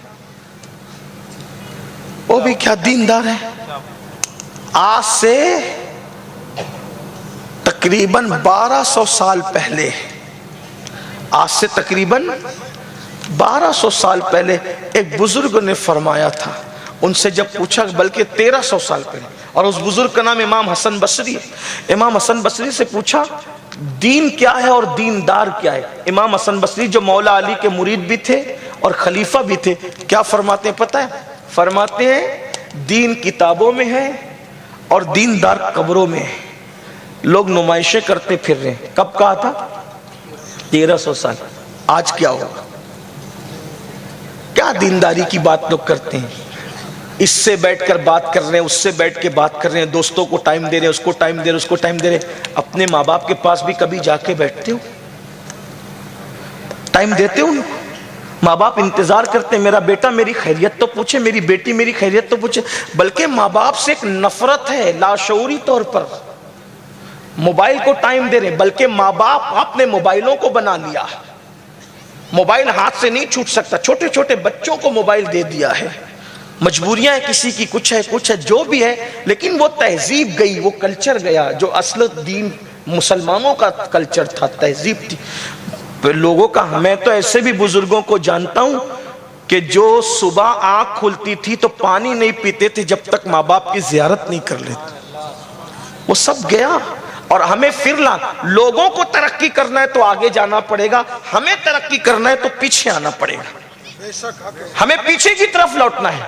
وہ بھی کیا دیندار ہے؟ آج سے تقریباً 1200 سال پہلے، آج سے تقریباً 1200 سال پہلے ایک بزرگ نے فرمایا تھا، ان سے جب پوچھا، بلکہ 1300 سال پہلے، اور اس بزرگ کا نام امام حسن بصری ہے۔ امام حسن بصری سے پوچھا دین کیا ہے اور دیندار کیا ہے؟ امام حسن بصری جو مولا علی کے مرید بھی تھے اور خلیفہ بھی تھے، کیا فرماتے ہیں پتہ ہے؟ فرماتے ہیں دین کتابوں میں ہے اور دیندار قبروں میں ہے۔ لوگ نمائشیں کرتے پھر رہے ہیں. کب کہا تھا؟ 1300 سال. آج کیا ہوگا؟ کیا دینداری کی بات لوگ کرتے ہیں. اس سے بیٹھ کر بات کر رہے ہیں، اس سے بیٹھ کے بات کر رہے ہیں، دوستوں کو ٹائم دے رہے ہیں، اس کو ٹائم دے رہے ہیں، اس کو ٹائم دے رہے ہیں. اپنے ماں باپ کے پاس بھی کبھی جا کے بیٹھتے ہو؟ ٹائم دیتے ہو؟ ماں باپ انتظار کرتے ہیں میرا بیٹا میری خیریت تو پوچھے، میری بیٹی میری خیریت تو پوچھے. بلکہ ماں باپ سے ایک نفرت ہے لاشعوری طور پر. موبائل کو ٹائم دے رہے ہیں، بلکہ ماں باپ اپنے موبائلوں کو بنا لیا. موبائل ہاتھ سے نہیں چھوٹ سکتا. چھوٹے چھوٹے بچوں کو موبائل دے دیا ہے. مجبوریاں ہیں کسی کی، کچھ ہے جو بھی ہے، لیکن وہ تہذیب گئی، وہ کلچر گیا جو اصل دین مسلمانوں کا کلچر تھا، تہذیب تھی لوگوں کا. میں تو ایسے بھی بزرگوں کو جانتا ہوں کہ جو صبح آنکھ کھلتی تھی تو پانی نہیں پیتے تھے جب تک ماں باپ کی زیارت نہیں کر لیتے. وہ سب گیا. اور ہمیں پھر لوگوں کو ترقی کرنا ہے تو آگے جانا پڑے گا، ہمیں ترقی کرنا ہے تو پیچھے آنا پڑے گا. ہمیں پیچھے کی طرف لوٹنا ہے،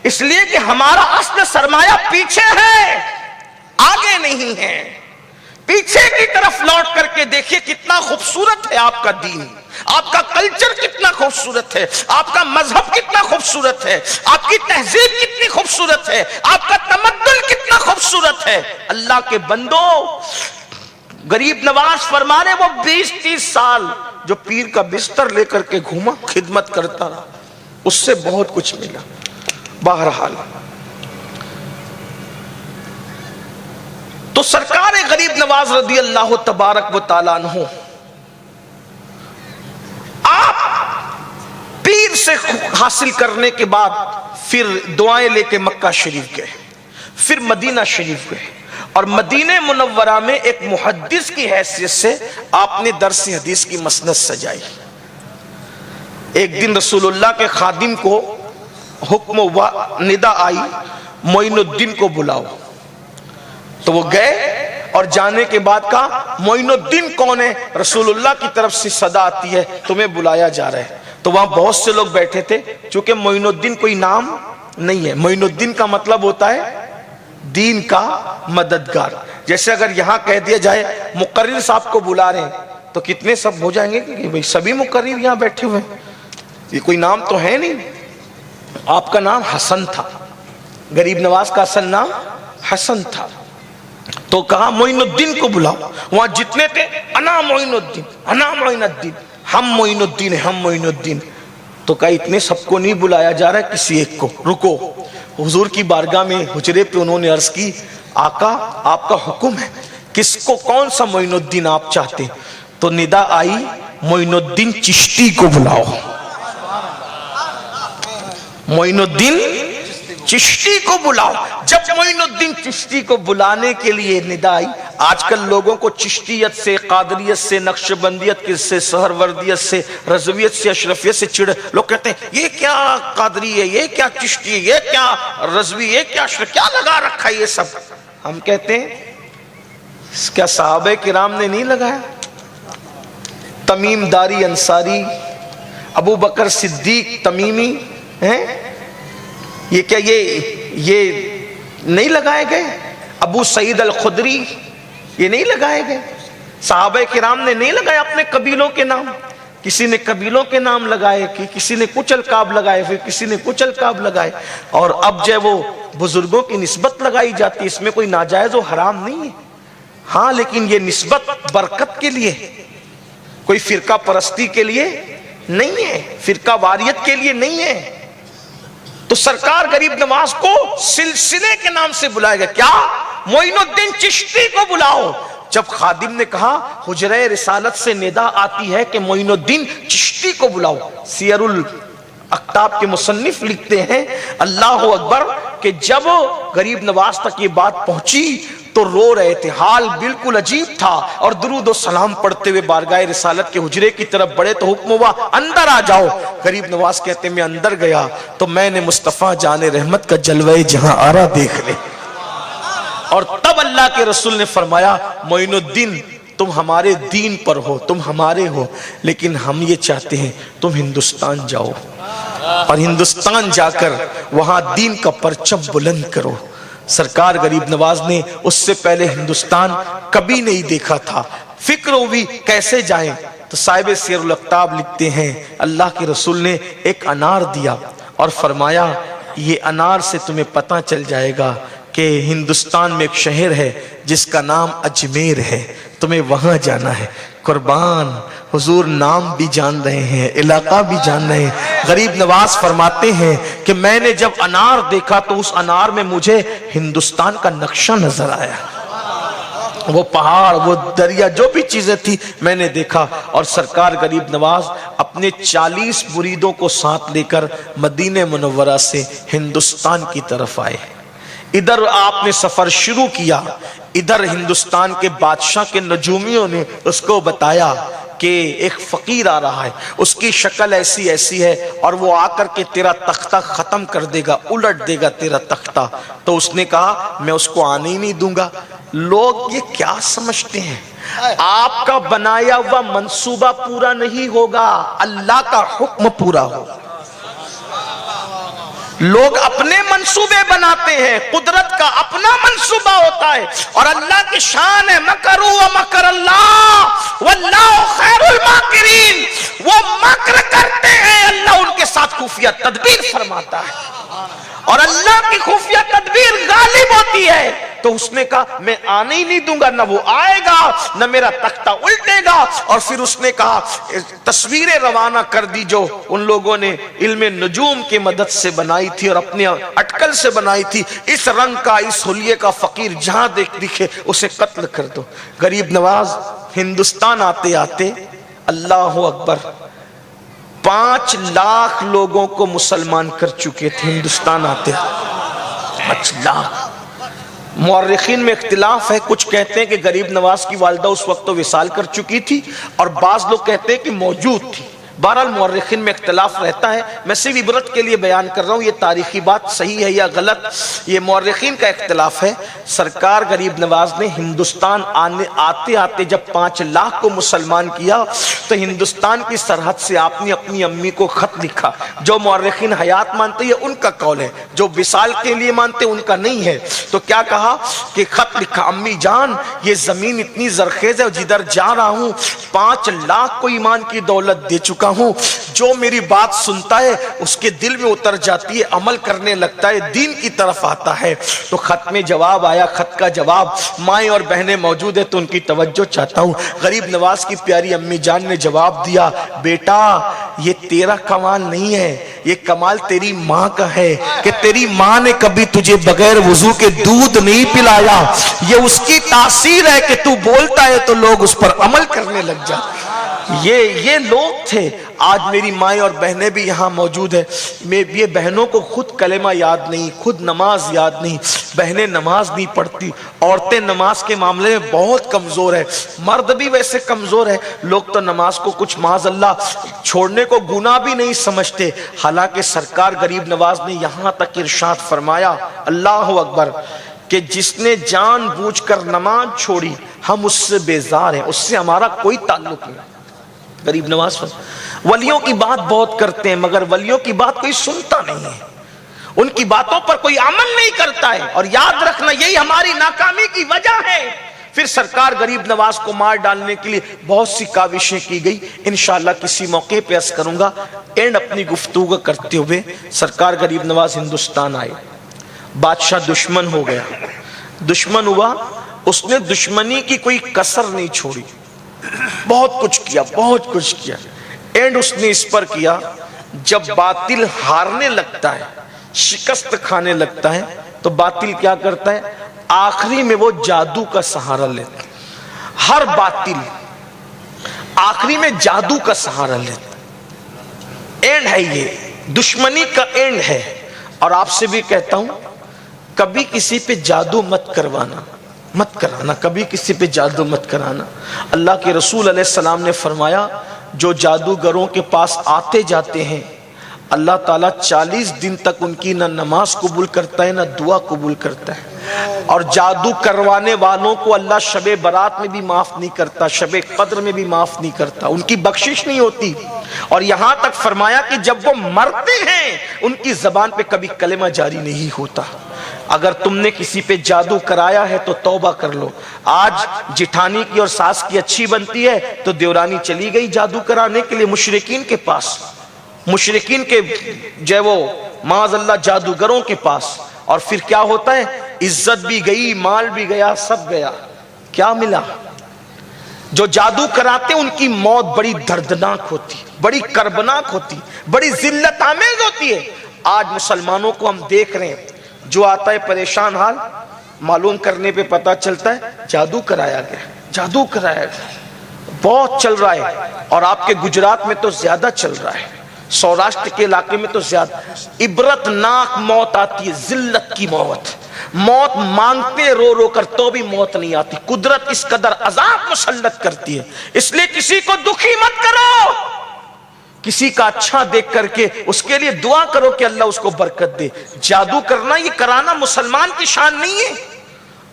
اس لیے کہ ہمارا اصل سرمایہ پیچھے ہے، آگے نہیں ہے. پیچھے کی طرف لوٹ کر کے دیکھیے کتنا خوبصورت ہے آپ کا دین، آپ کا کلچر کتنا خوبصورت ہے، آپ کا مذہب کتنا خوبصورت ہے، آپ کی تہذیب کتنی خوبصورت ہے، آپ کا تمدن کتنا خوبصورت ہے. اللہ کے بندو، غریب نواز فرما رہے وہ 20-30 سال جو پیر کا بستر لے کر کے گھوما، خدمت کرتا رہا، اس سے بہت کچھ ملا. بہرحال تو سرکار غریب نواز رضی اللہ تبارک و تعالیٰ عنہ آپ پیر سے حاصل کرنے کے بعد پھر دعائیں لے کے مکہ شریف گئے، پھر مدینہ شریف گئے، اور مدینہ منورہ میں ایک محدث کی حیثیت سے آپ نے درس حدیث کی مسند سجائی. ایک دن رسول اللہ کے خادم کو حکم و ندا آئی معین الدین کو بلاؤ. تو وہ گئے اور جانے کے بعد کہا معین الدین کون ہے؟ رسول اللہ کی طرف سے صدا آتی ہے تمہیں بلایا جا رہا ہے. تو وہاں بہت سے لوگ بیٹھے تھے، چونکہ معین الدین کوئی نام نہیں ہے. معین الدین کا مطلب ہوتا ہے دین کا مددگار. جیسے اگر یہاں کہہ دیا جائے مقرر صاحب کو بلا رہے ہیں تو کتنے سب ہو جائیں گے کہ بھئی سبھی مقرر یہاں بیٹھے ہوئے ہیں، یہ کوئی نام تو ہے نہیں. آپ کا نام حسن تھا، غریب نواز کا اصل نام حسن تھا. تو کہا معین الدین کو بلاؤ. وہاں جتنے تھے انا معین الدین، انا معین الدین، ہم معین الدین ہیں، ہم معین الدین. تو کہا اتنے سب کو نہیں بلایا جا رہا ہے، کسی ایک کو رکو. حضور کی بارگاہ میں حجرے پہ انہوں نے عرض کی آقا آپ کا حکم ہے، کس کو کون سا معین الدین آپ چاہتے ہیں؟ تو ندا آئی معین الدین چشتی کو بلاؤ. معین الدین چشتی کو بلاؤ. جب معین الدین چشتی کو بلانے کے لیے ندا آئی، آج کل لوگوں کو چشتیت سے، قادریت سے، نقشبندیت سے، سہروردیت سے، رضویت سے، اشرفیت سے چڑ. لوگ کہتے ہیں یہ کیا قادری ہے، یہ کیا چشتی ہے، یہ کیا رضوی، یہ کیا اشرف، کیا لگا رکھا ہے یہ سب. ہم کہتے ہیں کیا صحابہ کرام نے نہیں لگایا؟ تمیم داری انصاری، ابو بکر صدیق تمیمی ہیں، یہ کیا یہ نہیں لگائے گئے؟ ابو سعید الخدری یہ نہیں لگائے گئے؟ صحابہ کرام نے نہیں لگائے اپنے قبیلوں کے نام. کسی نے قبیلوں کے نام لگائے، کسی نے کچھ القاب لگائے، پھر کسی نے کچھ القاب لگائے. اور اب جو وہ بزرگوں کی نسبت لگائی جاتی ہے، اس میں کوئی ناجائز و حرام نہیں ہے. ہاں لیکن یہ نسبت برکت کے لیے، کوئی فرقہ پرستی کے لیے نہیں ہے، فرقہ واریت کے لیے نہیں ہے. تو سرکار غریب نواز کو سلسلے کے نام سے بلایا گیا. کیا؟ معین الدین چشتی کو بلاؤ. جب خادم نے کہا حجرہ رسالت سے ندا آتی ہے کہ معین الدین چشتی کو بلاؤ. سیر الاکتاب کے مصنف لکھتے ہیں اللہ اکبر کہ جب غریب نواز تک یہ بات پہنچی تو رو رہے تھے، حال بالکل عجیب تھا، اور درود و سلام پڑھتے ہوئے بارگاہ رسالت کے حجرے کی طرف بڑھے تو حکم ہوا اندر آ جاؤ. غریب نواز کہتے میں اندر گیا تو میں نے مصطفیٰ جان رحمت کا جلوہ جہاں آرا دیکھ لے. اور تب اللہ کے رسول نے فرمایا معین الدین تم ہمارے دین پر ہو، تم ہمارے ہو، لیکن ہم یہ چاہتے ہیں تم ہندوستان جاؤ اور ہندوستان جا کر وہاں دین کا پرچم بلند کرو. سرکار غریب نواز نے اس سے پہلے ہندوستان کبھی نہیں دیکھا تھا، فکر ہوئی کیسے جائیں، تو صاحب سیر الاقتاب لکھتے ہیں اللہ کے رسول نے ایک انار دیا اور فرمایا یہ انار سے تمہیں پتہ چل جائے گا کہ ہندوستان میں ایک شہر ہے جس کا نام اجمیر ہے، تمہیں وہاں جانا ہے۔ قربان حضور نام بھی جان رہے ہیں، علاقہ بھی جان رہے ہیں۔ غریب نواز فرماتے ہیں کہ میں نے جب انار دیکھا تو اس انار میں مجھے ہندوستان کا نقشہ نظر آیا، وہ پہاڑ، وہ دریا، جو بھی چیزیں تھی میں نے دیکھا۔ اور سرکار غریب نواز اپنے 40 مریدوں کو ساتھ لے کر مدینہ منورہ سے ہندوستان کی طرف آئے۔ ادھر آپ نے سفر شروع کیا، ادھر ہندوستان کے بادشاہ کے نجومیوں نے اس کو بتایا کہ ایک فقیر آ رہا ہے، اس کی شکل ایسی ایسی ہے اور وہ آ کر کے تیرا تختہ ختم کر دے گا، الٹ دے گا تیرا تختہ۔ تو اس نے کہا میں اس کو آنے ہی نہیں دوں گا۔ لوگ یہ کیا سمجھتے ہیں؟ آپ کا بنایا ہوا منصوبہ پورا نہیں ہوگا، اللہ کا حکم پورا ہوگا۔ لوگ اپنے منصوبے بناتے ہیں، قدرت کا اپنا منصوبہ ہوتا ہے، اور اللہ کی شان ہے مکروا ومکر اللہ واللہ خیر الماکرین۔ وہ مکر کرتے ہیں، اللہ ان کے ساتھ خفیہ تدبیر فرماتا ہے، اور اللہ کی خفیہ تدبیر غالب ہوتی ہے۔ تو اس نے کہا میں آنے ہی نہیں دوں گا، نہ وہ آئے گا نہ میرا تختہ الٹے گا۔ اور پھر اس نے کہا تصویریں روانہ کر دی جو ان لوگوں نے علم نجوم کی مدد سے بنائی تھی اور اپنے اٹکل سے بنائی تھی، اس رنگ کا، اس حلیے کا فقیر جہاں دکھے اسے قتل کر دو۔ غریب نواز ہندوستان آتے آتے اللہ اکبر 5 لاکھ لوگوں کو مسلمان کر چکے تھے ہندوستان آتے، 5 لاکھ۔ مورخین میں اختلاف ہے، کچھ کہتے ہیں کہ غریب نواز کی والدہ اس وقت تو وصال کر چکی تھی، اور بعض لوگ کہتے ہیں کہ موجود تھی۔ بہرحال مورخین میں اختلاف رہتا ہے، میں صرف عبرت کے لیے بیان کر رہا ہوں، یہ تاریخی بات صحیح ہے یا غلط یہ مورخین کا اختلاف ہے۔ سرکار غریب نواز نے ہندوستان آتے آتے جب 5 لاکھ کو مسلمان کیا تو ہندوستان کی سرحد سے آپ نے اپنی امی کو خط لکھا۔ جو مورخین حیات مانتے ہیں ان کا قول ہے، جو وصال کے لیے مانتے ان کا نہیں ہے۔ تو کیا کہا کہ خط لکھا، امی جان یہ زمین اتنی زرخیز ہے، جدھر جا رہا ہوں 5 لاکھ کو ایمان کی دولت دے چکا ہوں، جو میری بات سنتا ہے اس کے دل میں اتر جاتی ہے، عمل کرنے لگتا ہے، دین کی طرف آتا ہے۔ تو خط میں جواب آیا، خط کا جواب، مائیں اور بہنیں موجود ہیں تو ان کی توجہ چاہتا ہوں۔ غریب نواز کی پیاری امی جان نے جواب دیا، بیٹا یہ تیرا کمال نہیں ہے، یہ کمال تیری ماں کا ہے کہ تیری ماں نے کبھی تجھے بغیر وضو کے دودھ نہیں پلایا، یہ اس کی تاثیر ہے کہ تو بولتا ہے تو لوگ اس پر عمل کرنے لگ جاتے۔ یہ لوگ تھے۔ آج میری مائیں اور بہنیں بھی یہاں موجود ہیں، یہ بہنوں کو خود کلمہ یاد نہیں، خود نماز یاد نہیں، بہنیں نماز نہیں پڑھتی، عورتیں نماز کے معاملے میں بہت کمزور ہے، مرد بھی ویسے کمزور ہے، لوگ تو نماز کو کچھ معاذ اللہ چھوڑنے کو گناہ بھی نہیں سمجھتے۔ حالانکہ سرکار غریب نواز نے یہاں تک ارشاد فرمایا، اللہ اکبر، کہ جس نے جان بوجھ کر نماز چھوڑی ہم اس سے بیزار ہیں، اس سے ہمارا کوئی تعلق نہیں۔ غریب نواز ولیوں کی بات بہت کرتے ہیں مگر ولیوں کی بات کوئی سنتا نہیں ہے، ان کی باتوں پر کوئی عمل نہیں کرتا ہے، اور یاد رکھنا یہی ہماری ناکامی کی وجہ ہے۔ پھر سرکار غریب نواز کو مار ڈالنے کے لیے بہت سی کاوشیں کی گئی، انشاءاللہ کسی موقع پہ عرض کروں گا۔ اینڈ اپنی گفتگو کرتے ہوئے سرکار غریب نواز ہندوستان آئے، بادشاہ دشمن ہو گیا، دشمن ہوا، اس نے دشمنی کی کوئی کسر نہیں چھوڑی، بہت کچھ کیا، بہت کچھ کیا۔ اینڈ اس نے اس پر کیا، جب باطل ہارنے لگتا ہے، شکست کھانے لگتا ہے تو باطل کیا کرتا ہے، آخری میں وہ جادو کا سہارا لیتا ہے۔ ہر باطل آخری میں جادو کا سہارا لیتا ہے۔ اینڈ ہے یہ دشمنی کا اینڈ ہے۔ اور آپ سے بھی کہتا ہوں کبھی کسی پہ جادو مت کروانا، مت کرانا، کبھی کسی پہ جادو مت کرانا۔ اللہ کے رسول علیہ السلام نے فرمایا جو جادوگروں کے پاس آتے جاتے ہیں اللہ تعالیٰ 40 دن تک ان کی نہ نماز قبول کرتا ہے نہ دعا قبول کرتا ہے۔ اور جادو کروانے والوں کو اللہ شب برات میں بھی معاف نہیں کرتا، شب قدر میں بھی معاف نہیں کرتا، ان کی بخشش نہیں ہوتی۔ اور یہاں تک فرمایا کہ جب وہ مرتے ہیں ان کی زبان پہ کبھی کلمہ جاری نہیں ہوتا۔ اگر تم نے کسی پہ جادو کرایا ہے تو توبہ کر لو۔ آج جٹھانی کی اور ساس کی اچھی بنتی ہے تو دیورانی چلی گئی جادو کرانے کے لیے مشرکین کے پاس، مشرکین کے جو وہ معاذ اللہ جادوگروں کے پاس، اور پھر کیا ہوتا ہے؟ عزت بھی گئی، مال بھی گیا، سب گیا۔ کیا ملا؟ جو جادو کراتے ان کی موت بڑی دردناک ہوتی، بڑی کربناک ہوتی، بڑی ذلت آمیز ہوتی ہے۔ آج مسلمانوں کو ہم دیکھ رہے ہیں، جو آتا ہے پریشان حال، معلوم کرنے پہ پتا چلتا ہے جادو کرایا گیا، جادو کرایا گیا، بہت چل رہا ہے۔ اور آپ کے گجرات میں تو زیادہ چل رہا ہے، سوراشٹر کے علاقے میں تو زیادہ۔ عبرت ناک موت آتی ہے، ذلت کی موت، موت مانگتے رو رو کر تو بھی موت نہیں آتی۔ قدرت اس قدر عذاب مسلط کرتی ہے، اس لیے کسی کو دکھی مت کرو، کسی کا اچھا دیکھ کر کے اس کے لیے دعا کرو کہ اللہ اس کو برکت دے۔ جادو کرنا، یہ کرانا مسلمان کی شان نہیں ہے۔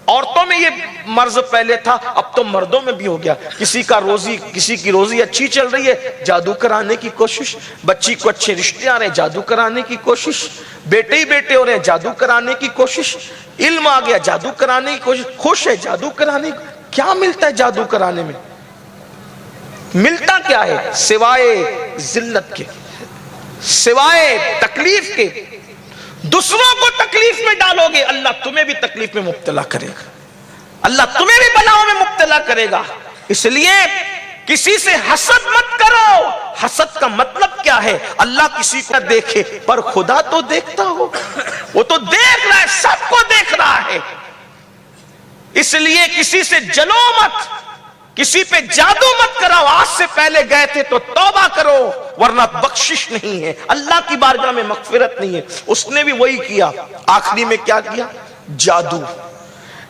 عورتوں میں یہ مرض پہلے تھا، اب تو مردوں میں بھی ہو گیا۔ کسی کی روزی اچھی چل رہی ہے، جادو کرانے کی کوشش، بچی کو اچھے رشتے آ رہے ہیں، جادو کرانے کی کوشش، بیٹے ہی بیٹے ہو رہے ہیں، جادو کرانے کی کوشش، علم آ گیا، جادو کرانے کی کوشش، خوش ہے جادو کرانے کی۔ کیا ملتا ہے جادو کرانے میں؟ ملتا کیا ہے سوائے ذلت کے، سوائے تکلیف کے؟ دوسروں کو تکلیف میں ڈالو گے، اللہ تمہیں بھی تکلیف میں مبتلا کرے گا، اللہ تمہیں بھی بلاؤں میں مبتلا کرے گا۔ اس لیے کسی سے حسد مت کرو۔ حسد کا مطلب کیا ہے؟ اللہ کسی کو دیکھے پر خدا تو دیکھتا ہو، وہ تو دیکھ رہا ہے، سب کو دیکھ رہا ہے۔ اس لیے کسی سے جلو مت، کسی پہ جادو مت کراؤ۔ آج سے پہلے گئے تھے تو توبہ کرو، ورنہ بخشش نہیں ہے، اللہ کی بارگاہ میں مغفرت نہیں ہے۔ اس نے بھی وہی کیا، آخری میں کیا کیا؟ جادو۔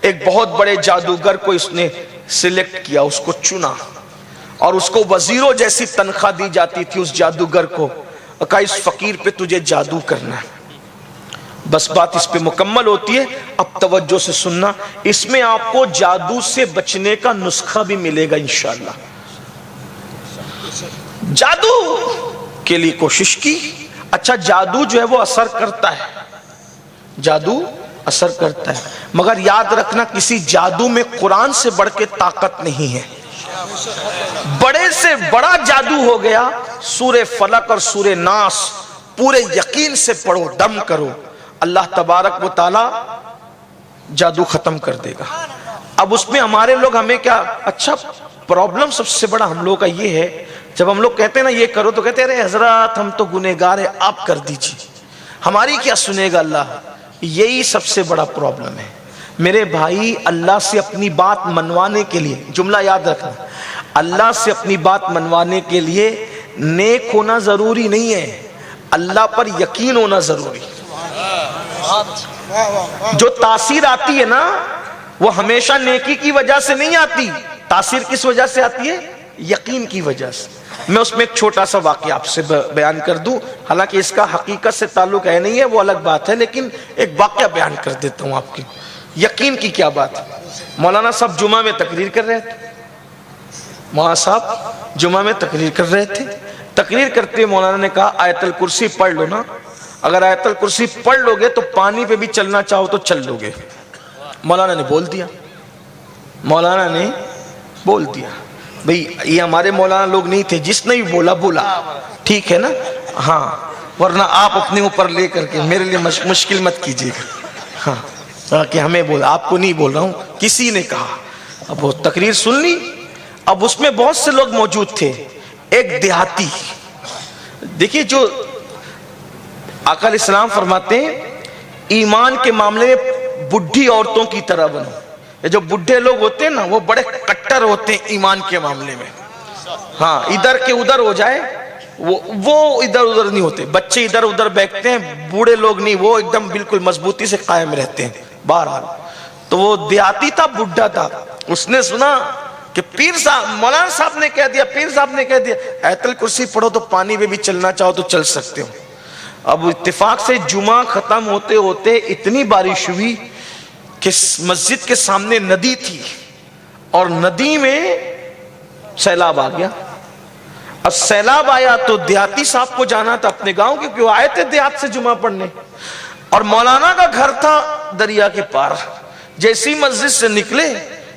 ایک بہت بڑے جادوگر کو اس نے سلیکٹ کیا، اس کو چنا، اور اس کو وزیروں جیسی تنخواہ دی جاتی تھی اس جادوگر کو۔ کہا اس فقیر پہ تجھے جادو کرنا ہے۔ بس بات اس پہ مکمل ہوتی ہے، اب توجہ سے سننا، اس میں آپ کو جادو سے بچنے کا نسخہ بھی ملے گا انشاءاللہ۔ جادو کے لیے کوشش کی، اچھا جادو جو ہے وہ اثر کرتا ہے، جادو اثر کرتا ہے، مگر یاد رکھنا کسی جادو میں قرآن سے بڑھ کے طاقت نہیں ہے۔ بڑے سے بڑا جادو ہو گیا، سورہ فلق اور سورہ ناس پورے یقین سے پڑھو، دم کرو، اللہ تبارک و تعالی جادو ختم کر دے گا۔ اب اس میں ہمارے لوگ ہمیں کیا، اچھا پرابلم سب سے بڑا ہم لوگ کا یہ ہے، جب ہم لوگ کہتے ہیں نا یہ کرو تو کہتے ہیں ارے حضرات ہم تو گنہگار ہیں، آپ کر دیجئے، ہماری کیا سنے گا اللہ۔ یہی سب سے بڑا پرابلم ہے میرے بھائی۔ اللہ سے اپنی بات منوانے کے لیے، جملہ یاد رکھنا، اللہ سے اپنی بات منوانے کے لیے نیک ہونا ضروری نہیں ہے، اللہ پر یقین ہونا ضروری۔ جو تاثیر آتی ہے نا وہ ہمیشہ نیکی کی وجہ سے نہیں آتی، تاثیر کس وجہ سے آتی ہے؟ یقین کی وجہ سے۔ میں اس میں ایک چھوٹا سا واقعہ آپ سے بیان کر دوں، حالانکہ اس کا حقیقت سے تعلق ہے نہیں ہے، وہ الگ بات ہے، لیکن ایک واقعہ بیان کر دیتا ہوں آپ کی۔ یقین کی کیا بات ہے؟ مولانا صاحب جمعہ میں تقریر کر رہے تھے، مولانا صاحب جمعہ میں تقریر کر رہے تھے، تقریر کرتے مولانا نے کہا آیت الکرسی پڑھ لو نا، اگر آیت الکرسی پڑھ لو گے تو پانی پہ بھی چلنا چاہو تو چل لو گے۔ مولانا نے بول دیا، مولانا نے بول دیا، بھئی یہ ہمارے مولانا لوگ نہیں تھے، جس نے بھی بولا ٹھیک ہے نا، ہاں، ورنہ آپ اپنے اوپر لے کر کے میرے لیے مشکل مت کیجیے گا، ہاں کہ ہمیں بولا، آپ کو نہیں بول رہا ہوں، کسی نے کہا۔ اب وہ تقریر سن لی، اب اس میں بہت سے لوگ موجود تھے، ایک دیہاتی، دیکھیے جو آقا علیہ السلام فرماتے ہیں ایمان کے معاملے میں بڈھی عورتوں کی طرح بنو۔ یہ جو بڈھے لوگ ہوتے ہیں نا وہ بڑے کٹر ہوتے ہیں ایمان کے معاملے میں، ہاں ادھر کے ادھر ہو جائے وہ ادھر ادھر نہیں ہوتے، بچے ادھر ادھر بیٹھتے ہیں، بوڑھے لوگ نہیں، وہ ایک دم بالکل مضبوطی سے قائم رہتے ہیں۔ بہرحال تو وہ دیہاتی تھا، بڈھا تھا، اس نے سنا کہ پیر صاحب، مولانا صاحب نے کہہ دیا، پیر صاحب نے کہہ دیا آیت الکرسی پڑھو تو پانی پہ بھی چلنا چاہو تو چل سکتے ہو۔ اب اتفاق سے جمعہ ختم ہوتے ہوتے اتنی بارش ہوئی کہ مسجد کے سامنے ندی تھی اور ندی میں سیلاب آ گیا. اور سیلاب آیا تو دیہاتی صاحب کو جانا تھا اپنے گاؤں کے، کیوں آئے تھے دیہات سے جمعہ پڑھنے، اور مولانا کا گھر تھا دریا کے پار. جیسی مسجد سے نکلے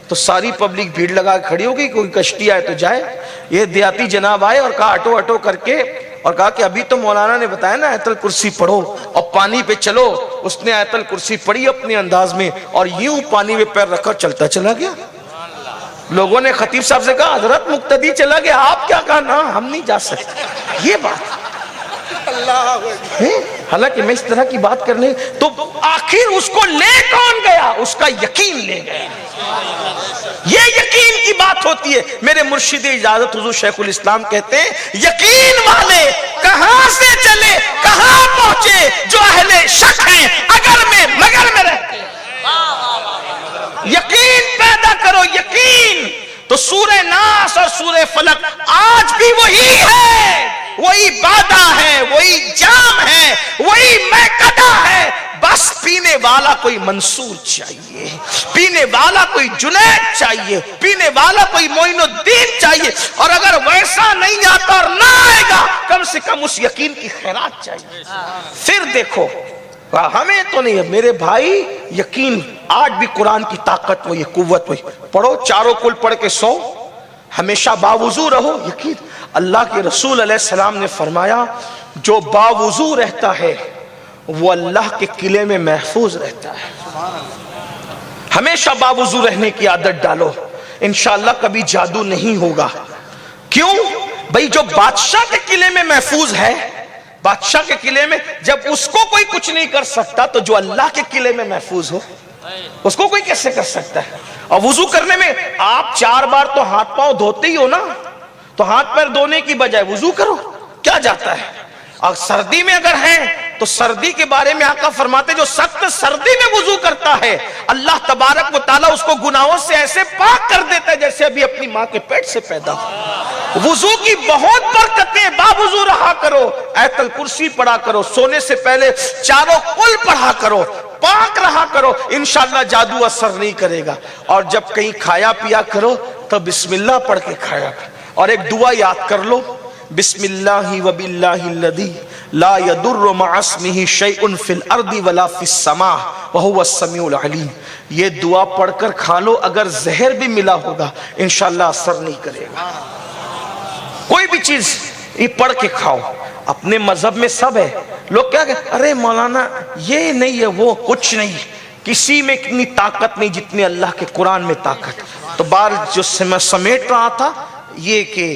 تو ساری پبلک بھیڑ لگا کھڑی ہو گئی، کوئی کشتی آئے تو جائے. یہ دیہاتی جناب آئے اور کہا اٹو اٹو کر کے، اور کہا کہ ابھی تو مولانا نے بتایا نا آیت الکرسی پڑھو اور پانی پہ چلو. اس نے آیت الکرسی پڑھی اپنے انداز میں اور یوں پانی میں پیر رکھا چلتا چلا گیا. لوگوں نے خطیب صاحب سے کہا حضرت مقتدی چلا گیا، آپ کیا کہا؟ نا ہم نہیں جا سکتے. یہ بات حالانکہ میں اس طرح کی بات کرنے تو آخر اس کو لے کون گیا؟ اس کا یقین لے گیا. یہ یقین کی بات ہوتی ہے. میرے مرشد اجازت حضور شیخ الاسلام کہتے ہیں یقین والے کہاں سے چلے کہاں پہنچے، جو اہل شک ہیں اگر میں مگر میں رہتے. یقین پیدا کرو، یقین. تو سورہ ناس اور سورہ فلق آج بھی وہی ہے، وہی بادہ ہے، وہی جام ہے، وہی میکدہ ہے. بس پینے والا کوئی منصور چاہیے، پینے والا کوئی جنید چاہیے، پینے والا کوئی معین الدین چاہیے. اور اگر ویسا نہیں آتا اور نہ آئے گا کم سے کم اس یقین کی خیرات چاہیے. پھر دیکھو ہمیں تو نہیں ہے میرے بھائی، یقین آج بھی قرآن کی طاقت وہی، قوت وہی. پڑھو چاروں کل پڑھ کے سو، ہمیشہ باوضو رہو. یقین اللہ کے رسول علیہ السلام نے فرمایا جو باوضو رہتا ہے وہ اللہ کے قلعے میں محفوظ رہتا ہے. ہمیشہ باوضو رہنے کی عادت ڈالو، انشاءاللہ کبھی جادو نہیں ہوگا. کیوں بھئی؟ جو بادشاہ کے قلعے میں محفوظ ہے، بادشاہ کے قلعے میں جب اس کو کوئی کچھ نہیں کر سکتا تو جو اللہ کے قلعے میں محفوظ ہو اس کو کوئی کیسے کر سکتا ہے؟ اور وضو کرنے میں آپ 4 بار تو ہاتھ پاؤں دھوتے ہی ہو نا، تو ہاتھ پیر دھونے کی بجائے وضو کرو، کیا جاتا ہے؟ اور سردی میں اگر ہیں تو سردی کے بارے میں آقا فرماتے جو سخت سردی میں وضو کرتا ہے اللہ تبارک و تعالیٰ اس کو گناہوں سے ایسے پاک کر دیتا ہے جیسے ابھی اپنی ماں کے پیٹ سے پیدا ہو. وضو کی بہت برکتیں، باوضو رہا کرو، آیت الکرسی پڑھا کرو، سونے سے پہلے چاروں کل پڑھا کرو، پاک رہا کرو، انشاءاللہ جادو اثر نہیں کرے گا. اور جب کہیں کھایا پیا کرو تو بسم اللہ پڑھ کے کھایا کرو. اور ایک دعا یاد کر لو، بسم اللہ وباللہ الذی لا یضر مع اسمہ شیء فی الارض ولا فی السماء وہو السمیع العلیم. یہ دعا پڑھ کر کھا لو، اگر زہر بھی ملا ہوگا انشاءاللہ اثر نہیں کرے گا. کوئی بھی چیز یہ پڑھ کے کھاؤ. اپنے مذہب میں سب ہے. لوگ کیا کہتے ارے مولانا یہ نہیں ہے وہ کچھ نہیں، کسی میں اتنی طاقت نہیں جتنی اللہ کے قرآن میں طاقت. تو بار جو سمیٹ رہا تھا یہ کہ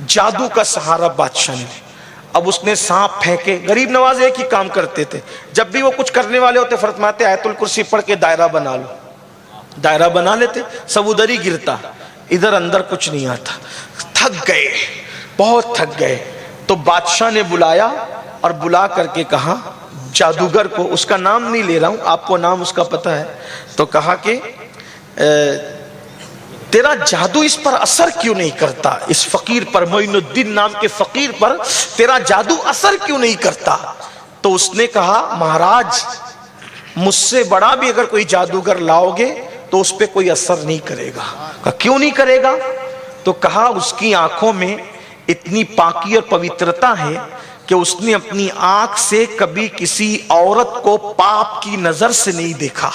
جادو کا سہارا بادشاہ نے. اب اس نے سانپ پھینکے. غریب نواز ایک ہی کام کرتے تھے، جب بھی وہ کچھ کرنے والے ہوتے فرماتے آیت الکرسی پڑھ کے دائرہ بنا لو. دائرہ بنا لیتے، سب ادھر ہی گرتا، ادھر اندر کچھ نہیں آتا. تھک گئے، بہت تھک گئے. تو بادشاہ نے بلایا اور بلا کر کے کہا جادوگر کو، اس کا نام نہیں لے رہا ہوں، آپ کو نام اس کا پتہ ہے، تو کہا کہ تیرا جادو اس پر اثر کیوں نہیں کرتا؟ اس فقیر پر، معین الدین نام کے فقیر پر تیرا جادو اثر کیوں نہیں کرتا؟ تو اس نے کہا مہاراج مجھ سے بڑا بھی اگر کوئی جادوگر لاؤ گے تو اس پہ کوئی اثر نہیں کرے گا. کہا کیوں نہیں کرے گا؟ تو کہا اس کی آنکھوں میں اتنی پاکی اور پوترتا ہے کہ اس نے اپنی آنکھ سے کبھی کسی عورت کو پاپ کی نظر سے نہیں دیکھا،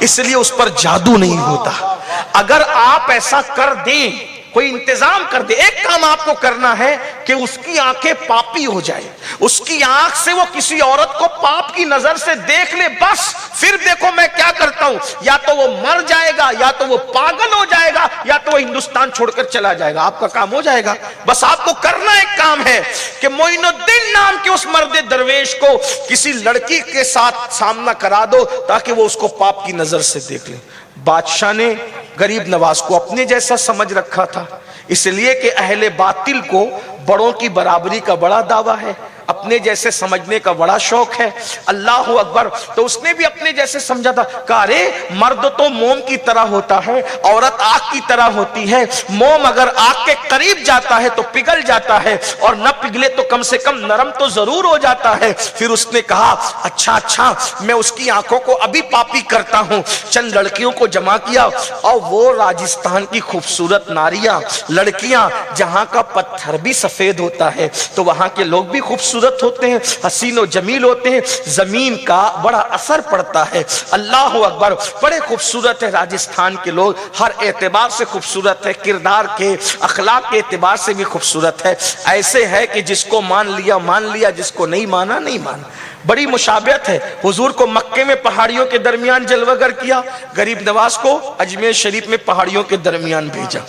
اس لیے اس پر جادو نہیں ہوتا. اگر آپ ایسا کر دیں، کوئی انتظام کر دے، ایک کام آپ کو کرنا ہے کہ اس کی آنکھیں پاپی ہو جائے، اس کی آنکھ سے وہ کسی عورت کو پاپ کی نظر سے دیکھ لے، بس پھر دیکھو میں کیا کرتا ہوں. یا تو وہ مر جائے گا، یا تو وہ پاگل ہو جائے گا، یا تو وہ ہندوستان چھوڑ کر چلا جائے گا. آپ کا کام ہو جائے گا. بس آپ کو کرنا ایک کام ہے کہ معین الدین نام کے اس مرد درویش کو کسی لڑکی کے ساتھ سامنا کرا دو تاکہ وہ اس کو پاپ کی نظر سے دیکھ لے. بادشاہ نے غریب نواز کو اپنے جیسا سمجھ رکھا تھا، اس لیے کہ اہل باطل کو بڑوں کی برابری کا بڑا دعویٰ ہے. اپنے جیسے سمجھنے کا بڑا شوق ہے. اللہ اکبر. تو اس نے بھی اپنے جیسے سمجھا تھا. کہا ارے مرد تو موم کی طرح ہوتا ہے, عورت آگ کی طرح ہوتی ہے. موم اگر آگ کے قریب جاتا ہے تو پگھل جاتا ہے, اور نہ پگھلے تو کم سے کم نرم تو ضرور ہو جاتا ہے. پھر اس نے کہا اچھا میں اس کی آنکھوں کو ابھی پاپی کرتا ہوں. چند لڑکیوں کو جمع کیا, اور وہ راجستھان کی خوبصورت ناریاں, لڑکیاں, جہاں کا پتھر بھی سفید ہوتا ہے تو وہاں کے لوگ بھی خوبصورت ہوتے ہیں, حسین و جمیل ہوتے ہیں. زمین کا بڑا اثر پڑتا ہے. اللہ اکبر. بڑے خوبصورت ہے راجستھان کے لوگ, ہر اعتبار سے خوبصورت ہے, کردار کے اخلاق کے اعتبار سے بھی خوبصورت ہے. ایسے ہے کہ جس کو مان لیا, جس کو نہیں مانا نہیں مانا. بڑی مشابہت ہے. حضور کو مکے میں پہاڑیوں کے درمیان جلوہ گر کیا, غریب نواز کو اجمیر شریف میں پہاڑیوں کے درمیان بھیجا.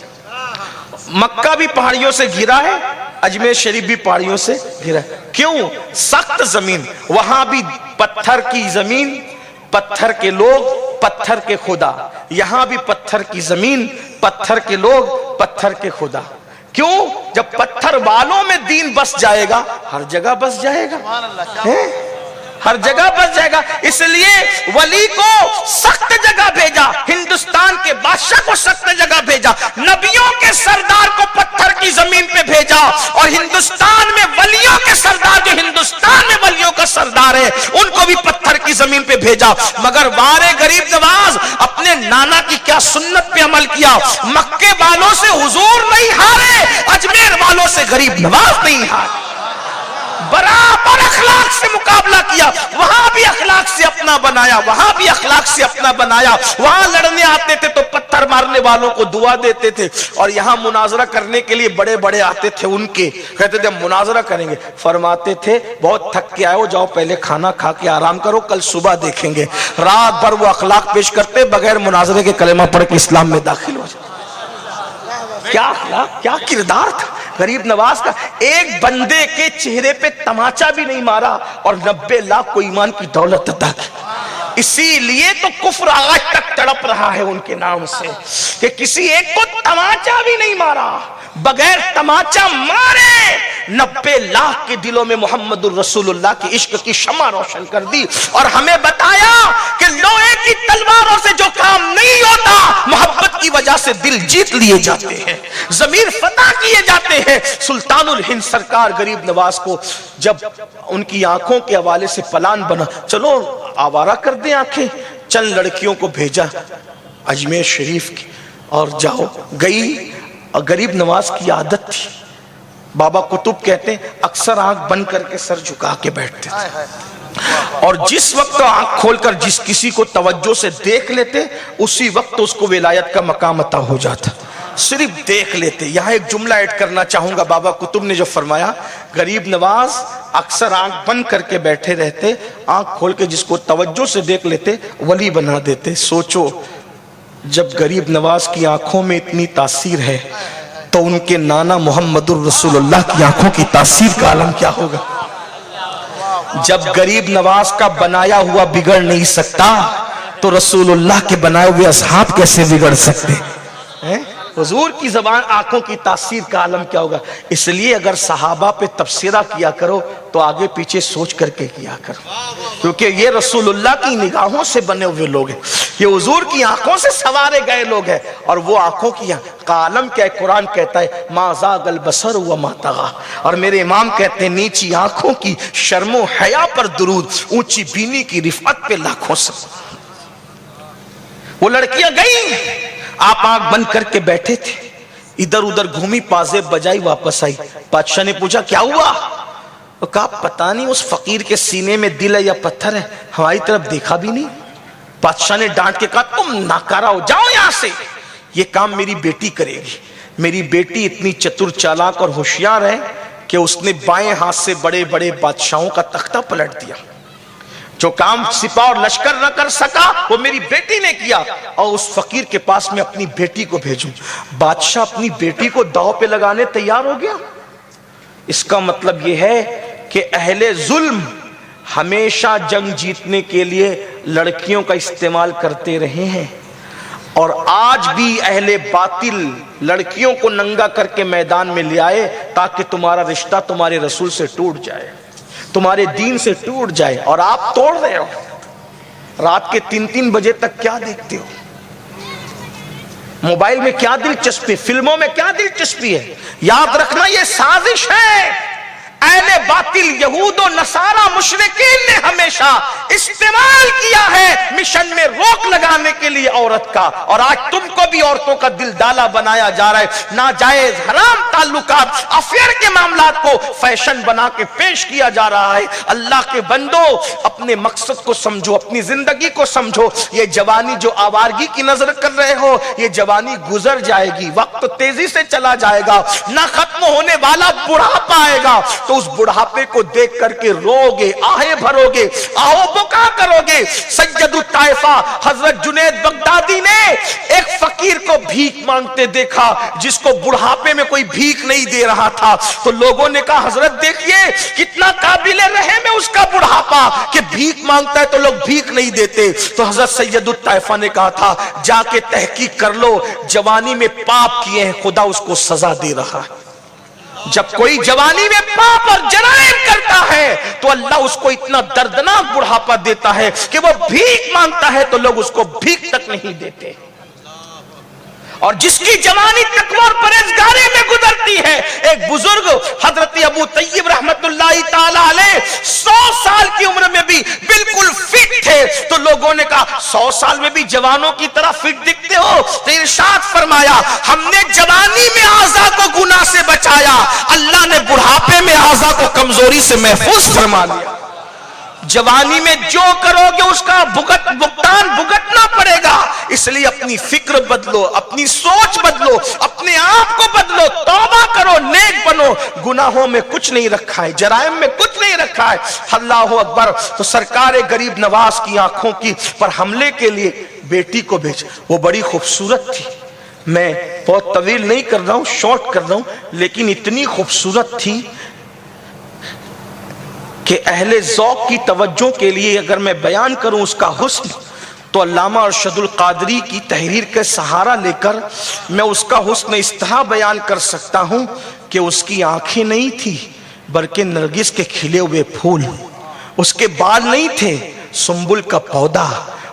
مکہ بھی پہاڑیوں سے گھرا ہے, اجمیر شریف بھی پہاڑیوں سے گھرا ہے. کیوں؟ سخت زمین, وہاں بھی پتھر کی زمین, پتھر کے لوگ, پتھر کے خدا. یہاں بھی پتھر کی زمین, پتھر کے لوگ, پتھر کے خدا. کیوں؟ جب پتھر والوں میں دین بس جائے گا, ہر جگہ بس جائے گا, ہر جگہ بس جائے گا. اس لیے ولی کو سخت جگہ بھیجا, ہندوستان کے بادشاہ کو سخت جگہ بھیجا, نبیوں کے سردار کو پتھر کی زمین پہ بھیجا, اور ہندوستان میں ولیوں کے سردار, جو ہندوستان میں ولیوں کا سردار ہے, ان کو بھی پتھر کی زمین پہ بھیجا. مگر وارے غریب نواز اپنے نانا کی کیا سنت پہ عمل کیا. مکے والوں سے حضور نہیں ہارے, اجمیر والوں سے غریب نواز نہیں ہارے. برابر اخلاق سے مقابلہ کیا. وہاں بھی اخلاق سے اپنا بنایا, وہاں بھی اخلاق سے اپنا بنایا. وہاں لڑنے آتے تھے تو پتھر مارنے والوں کو دعا دیتے تھے, اور یہاں مناظرہ کرنے کے لیے بڑے بڑے آتے تھے ان کے, کہتے تھے ہم مناظرہ کریں گے. فرماتے تھے بہت تھک کے آئے ہو, جاؤ پہلے کھانا کھا کے آرام کرو, کل صبح دیکھیں گے. رات بھر وہ اخلاق پیش کرتے, بغیر مناظرے کے کلمہ پڑھ کے اسلام میں داخل ہو جاتے. کیا اخلاق, کیا کردار تھا غریب نواز کا. ایک بندے کے چہرے پہ تماچا بھی نہیں مارا, اور 90 لاکھ کو ایمان کی دولت عطا کی. اسی لیے تو کفر آج تک تڑپ رہا ہے ان کے نام سے, کہ کسی ایک کو تماچا بھی نہیں مارا. بغیر تماچا مارے 90 لاکھ کے دلوں میں محمد الرسول اللہ کی عشق کی شمع روشن کر دی, اور ہمیں بتایا کہ لوہے کی تلواروں سے جو کام نہیں ہوتا, محبت کی وجہ سے دل جیت لیے جاتے ہیں, ضمیر فتح کیے جاتے ہیں. سلطان الہند سرکار غریب نواز کو جب ان کی آنکھوں کے حوالے سے پلان بنا, چلو آوارہ کر دیں آنکھیں, چند لڑکیوں کو بھیجا اجمیر شریف کی, اور جاؤ. گئی, اور غریب نواز کی عادت تھی, بابا قطب کہتے ہیں اکثر آنکھ بند کر کے سر جھکا کے بیٹھتے تھے, اور جس وقت آنکھ کھول کر جس کسی کو توجہ سے دیکھ لیتے, اسی وقت اس کو ولایت کا مقام عطا ہو جاتا. صرف دیکھ لیتے. یہاں ایک جملہ ایڈ کرنا چاہوں گا, بابا قطب نے جو فرمایا, غریب نواز اکثر آنکھ بند کر کے بیٹھے رہتے, آنکھ کھول کے جس کو توجہ سے دیکھ لیتے ولی بنا دیتے. سوچو جب غریب نواز کی آنکھوں میں اتنی تاثیر ہے, تو ان کے نانا محمد الرسول اللہ کی آنکھوں کی تاثیر کا عالم کیا ہوگا. جب غریب نواز کا بنایا ہوا بگڑ نہیں سکتا, تو رسول اللہ کے بنائے ہوئے اصحاب کیسے بگڑ سکتے ہیں. حضور کی زبان آنکھوں کی تاثیر کا عالم کیا ہوگا. اس لیے اگر صحابہ پہ تبصرہ کیا کرو تو آگے پیچھے سوچ کر کے کیا کرو, کیونکہ یہ رسول اللہ کی نگاہوں سے بنے ہوئے لوگ ہیں, یہ حضور کی آنکھوں سے سوارے گئے لوگ ہیں. اور وہ آنکھوں کی عالم کیا ہے, قرآن کہتا ہے ما زاغ البصر وما طغى, اور میرے امام کہتے ہیں نیچی آنکھوں کی شرم و حیا پر درود, اونچی بینی کی رفعت پہ لاکھوں سب. وہ لڑکیاں گئیں, آپ آنکھ بند کر کے بیٹھے تھے, ادھر ادھر گھومی, پازے بجائی, واپس آئی. بادشاہ نے پوچھا کیا ہوا؟ کہا پتہ نہیں اس فقیر کے سینے میں دل ہے یا پتھر ہے, ہماری طرف دیکھا بھی نہیں. بادشاہ نے ڈانٹ کے کہا تم ناکارہ ہو, جاؤ یہاں سے, یہ کام میری بیٹی کرے گی. میری بیٹی اتنی چتر چالاک اور ہوشیار ہے کہ اس نے بائیں ہاتھ سے بڑے بڑے بادشاہوں کا تختہ پلٹ دیا. جو کام سپاہ اور لشکر نہ کر سکا وہ میری بیٹی نے کیا, اور اس فقیر کے پاس میں اپنی بیٹی کو بھیجوں. بادشاہ اپنی بیٹی کو داؤ پہ لگانے تیار ہو گیا. اس کا مطلب یہ ہے کہ اہل ظلم ہمیشہ جنگ جیتنے کے لیے لڑکیوں کا استعمال کرتے رہے ہیں, اور آج بھی اہل باطل لڑکیوں کو ننگا کر کے میدان میں لے آئے تاکہ تمہارا رشتہ تمہارے رسول سے ٹوٹ جائے. تمہارے دین سے ٹوٹ جائے اور آپ توڑ رہے ہو. رات کے 3-3 بجے تک کیا دیکھتے ہو؟ موبائل میں کیا دلچسپی، فلموں میں کیا دلچسپی ہے؟ یاد رکھنا یہ سازش ہے. اہل باطل یہود و نصارہ مشرکین نے ہمیشہ استعمال کیا ہے مشن میں روک لگانے کے لیے عورت کا، اور آج تم کو بھی عورتوں کا دل ڈالا بنایا جا رہا ہے. ناجائز حرام تعلقات، افیئر کے معاملات کو فیشن بنا کے پیش کیا جا رہا ہے. اللہ کے بندو اپنے مقصد کو سمجھو، اپنی زندگی کو سمجھو. یہ جوانی جو آوارگی کی نظر کر رہے ہو، یہ جوانی گزر جائے گی، وقت تیزی سے چلا جائے گا، نہ ختم ہونے والا بڑھاپا آئے گا. تو اس بڑھاپے کو دیکھ کر کے رو گے، آہیں بھرو گے، آہو بکا کرو گے. سید الطائفہ حضرت جنید بغدادی نے ایک فقیر کو بھیک مانگتے دیکھا جس کو بڑھاپے میں کوئی بھیک نہیں دے رہا تھا. تو لوگوں نے کہا حضرت دیکھیے کتنا قابل رحم ہے اس کا بڑھاپا کہ بھیک مانگتا ہے تو لوگ بھیک نہیں دیتے. تو حضرت سید الطائفہ نے کہا تھا جا کے تحقیق کر لو، جوانی میں پاپ کیے ہیں، خدا اس کو سزا دے رہا ہے. جب کوئی جوانی میں پاپ اور جرائم کرتا ہے تو اللہ اس کو اتنا دردناک بڑھاپا دیتا ہے کہ وہ بھیک مانگتا ہے تو لوگ اس کو بھیک تک نہیں دیتے. اور جس کی جوانی تقوی اور پرہیزگاری میں گزرتی ہے، ایک بزرگ حضرت ابو طیب رحمت اللہ تعالی علیہ 100 سال کی عمر میں بھی بالکل فٹ تھے. تو لوگوں نے کہا 100 سال میں بھی جوانوں کی طرح فٹ دکھتے ہو. تو ارشاد فرمایا ہم نے جوانی میں اعضاء کو گناہ سے بچایا، اللہ نے بڑھاپے میں اعضاء کو کمزوری سے محفوظ فرما دیا. جوانی میں جو کرو گے اس کا بھگتان بھگتنا پڑے گا. اس لیے اپنی فکر بدلو، اپنی سوچ بدلو، اپنے آپ کو بدلو، توبہ کرو، نیک بنو. گناہوں میں کچھ نہیں رکھا ہے، جرائم میں کچھ نہیں رکھا ہے. اللہ اکبر. تو سرکار غریب نواز کی آنکھوں کی پر حملے کے لیے بیٹی کو بھیج. وہ بڑی خوبصورت تھی، میں بہت طویل نہیں کر رہا ہوں، شارٹ کر رہا ہوں، لیکن اتنی خوبصورت تھی کہ اہل ذوق کی توجہ کے لیے اگر میں بیان کروں اس کا حسن تو علامہ ارشد القادری کی تحریر کے سہارا لے کر میں اس کا حسن اس طرح بیان کر سکتا ہوں کہ اس کی آنکھیں نہیں تھی بلکہ نرگس کے کھلے ہوئے پھول، اس کے بال نہیں تھے سنبل کا پودا،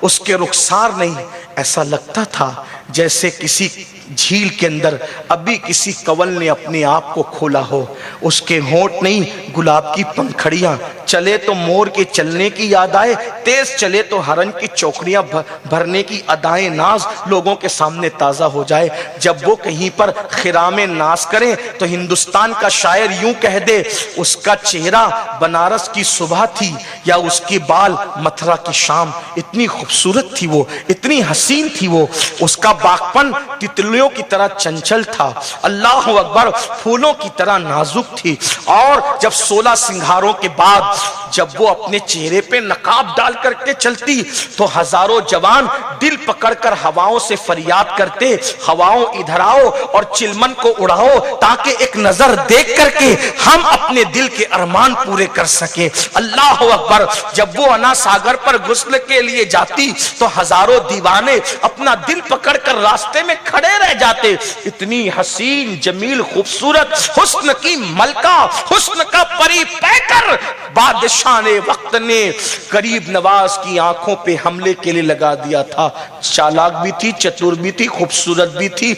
اس کے رخسار نہیں. ایسا لگتا تھا جیسے کسی جھیل کے اندر ابھی کسی کنول نے اپنے آپ کو کھولا ہو. اس کے ہونٹ نہیں گلاب کی پنکھڑیاں، چلے تو مور کے چلنے کی یاد آئے، تیز چلے تو ہرن کی چوکڑیاں بھرنے کی ادائیں ناز لوگوں کے سامنے تازہ ہو جائے. جب وہ کہیں پر خرام ناز کریں تو ہندوستان کا شاعر یوں کہہ دے اس کا چہرہ بنارس کی صبح تھی یا اس کی بال متھرا کی شام. اتنی خوبصورت تھی وہ، اتنی حسین تھی وہ. اس کا باغپن تتلیوں کی طرح چنچل تھا، اللہ اکبر، پھولوں کی طرح نازک تھی. اور جب 16 سنگھاروں کے بعد جب وہ اپنے چہرے پہ نقاب ڈال کر کے چلتی تو ہزاروں جوان دل پکڑ کر ہواؤں سے فریاد کرتے ہواؤں ادھر آؤ اور چلمن کو اڑاؤ تاکہ ایک نظر دیکھ کر کے ہم اپنے دل کے ارمان پورے کر سکیں. اللہ اکبر. جب وہ انا ساگر پر غسل کے لیے جاتی تو ہزاروں دیوانے اپنا دل پکڑ کر راستے میں کھڑے رہ جاتے. اتنی حسین جمیل خوبصورت حسن کی ملکہ، حسن کا پری پیکر بادشاہ نے وقت نے غریب نواز کی آنکھوں پہ حملے کے لیے لگا دیا تھا. چالاک بھی تھی، چتور بھی تھی، خوبصورت بھی تھی.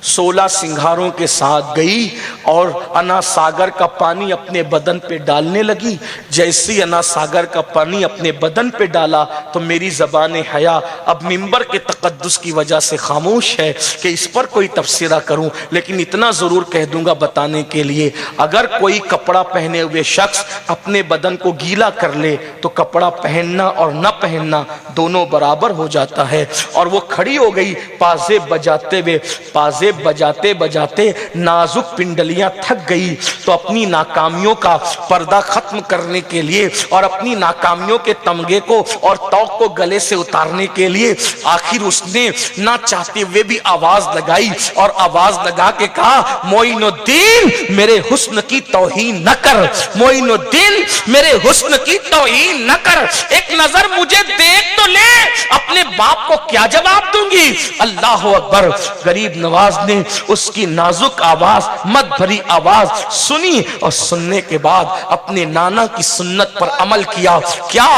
16 سنگھاروں کے ساتھ گئی اور انا ساگر کا پانی اپنے بدن پہ ڈالنے لگی. جیسی انا ساگر کا پانی اپنے بدن پہ ڈالا تو میری زبان حیا اب منبر کے تقدس کی وجہ سے خاموش ہے کہ اس پر کوئی تبصرہ کروں، لیکن اتنا ضرور کہہ دوں گا بتانے کے لیے، اگر کوئی کپڑا پہنے ہوئے شخص اپنے بدن کو گیلا کر لے تو کپڑا پہننا اور نہ پہننا دونوں برابر ہو جاتا ہے. اور وہ کھڑی ہو گئی پازیب بجاتے ہوئے، پازیب بجاتے بجاتے نازک پنڈلیاں تھک گئی تو اپنی ناکامیوں کا پردہ ختم کرنے کے لیے اور اپنی ناکامیوں کے تمغے کو اور توق کو گلے سے اتارنے کے لیے آخر اس نے نہ چاہتے ہوئے بھی آواز لگائی اور آواز لگا کے کہا معین الدین میرے حسن کی توہین نہ کر، معین الدین میرے حسن کی توہین نہ کر، ایک نظر مجھے دیکھ تو لے، اپنے باپ کو کیا جواب دوں گی. اللہ اکبر. غریب نواز نے اس کی نازک آواز، مد بھری آواز سنی اور سننے کے بعد اپنے نانا کی سنت پر عمل کیا۔ کیا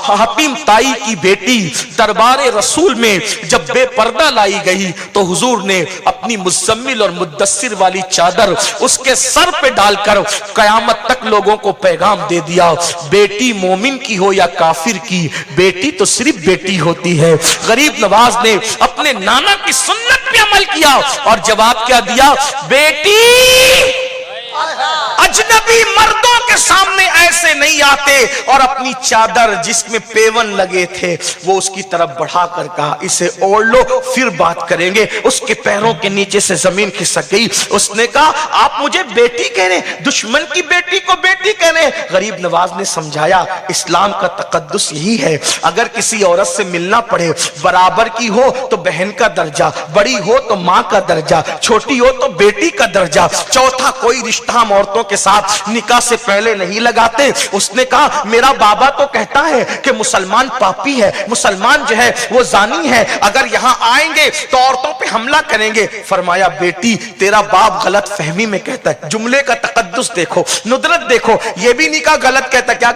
حاتم طائی کی بیٹی دربار رسول میں جب بے پردہ لائی گئی تو حضور نے اپنی مزمل اور مدثر والی چادر اس کے سر پہ ڈال کر قیامت تک لوگوں کو پیغام دے دیا، بیٹی مومن کی ہو یا کافر کی، بیٹی تو صرف بیٹی ہوتی ہے۔ غریب نواز نے اپنے نانا کی سنت پہ عمل کیا اور جواب کیا دیا، بیٹی اجنبی مردوں کے سامنے ایسے نہیں آتے، اور اپنی چادر جس میں پیون لگے تھے وہ اس کی طرف بڑھا کر کہا، اسے اوڑھ لو پھر بات کریں گے۔ اس کے پیروں کے نیچے سے زمین کھسک گئی۔ اس نے کہا، آپ مجھے بیٹی کہہ رہے ہیں، دشمن کی بیٹی کو بیٹی کہہ رہے ہیں۔ غریب نواز نے سمجھایا، اسلام کا تقدس یہی ہے، اگر کسی عورت سے ملنا پڑے، برابر کی ہو تو بہن کا درجہ، بڑی ہو تو ماں کا درجہ، چھوٹی ہو تو بیٹی کا درجہ، چوتھا کوئی رشتہ ہم عورتوں کے ساتھ نکاح سے پہلے نہیں لگاتے۔ اس نے کہا، میرا بابا تو کہتا ہے کہ مسلمان پاپی ہے، مسلمان جو ہے وہ زانی ہے، اگر یہاں آئیں گے تو عورتوں پہ حملہ کریں گے۔ فرمایا، بیٹی تیرا باپ غلط فہمی میں کہتا ہے، جملے کا تقدس دیکھو، ندرت دیکھو، یہ بھی نکاح غلط کہتا ہے، کیا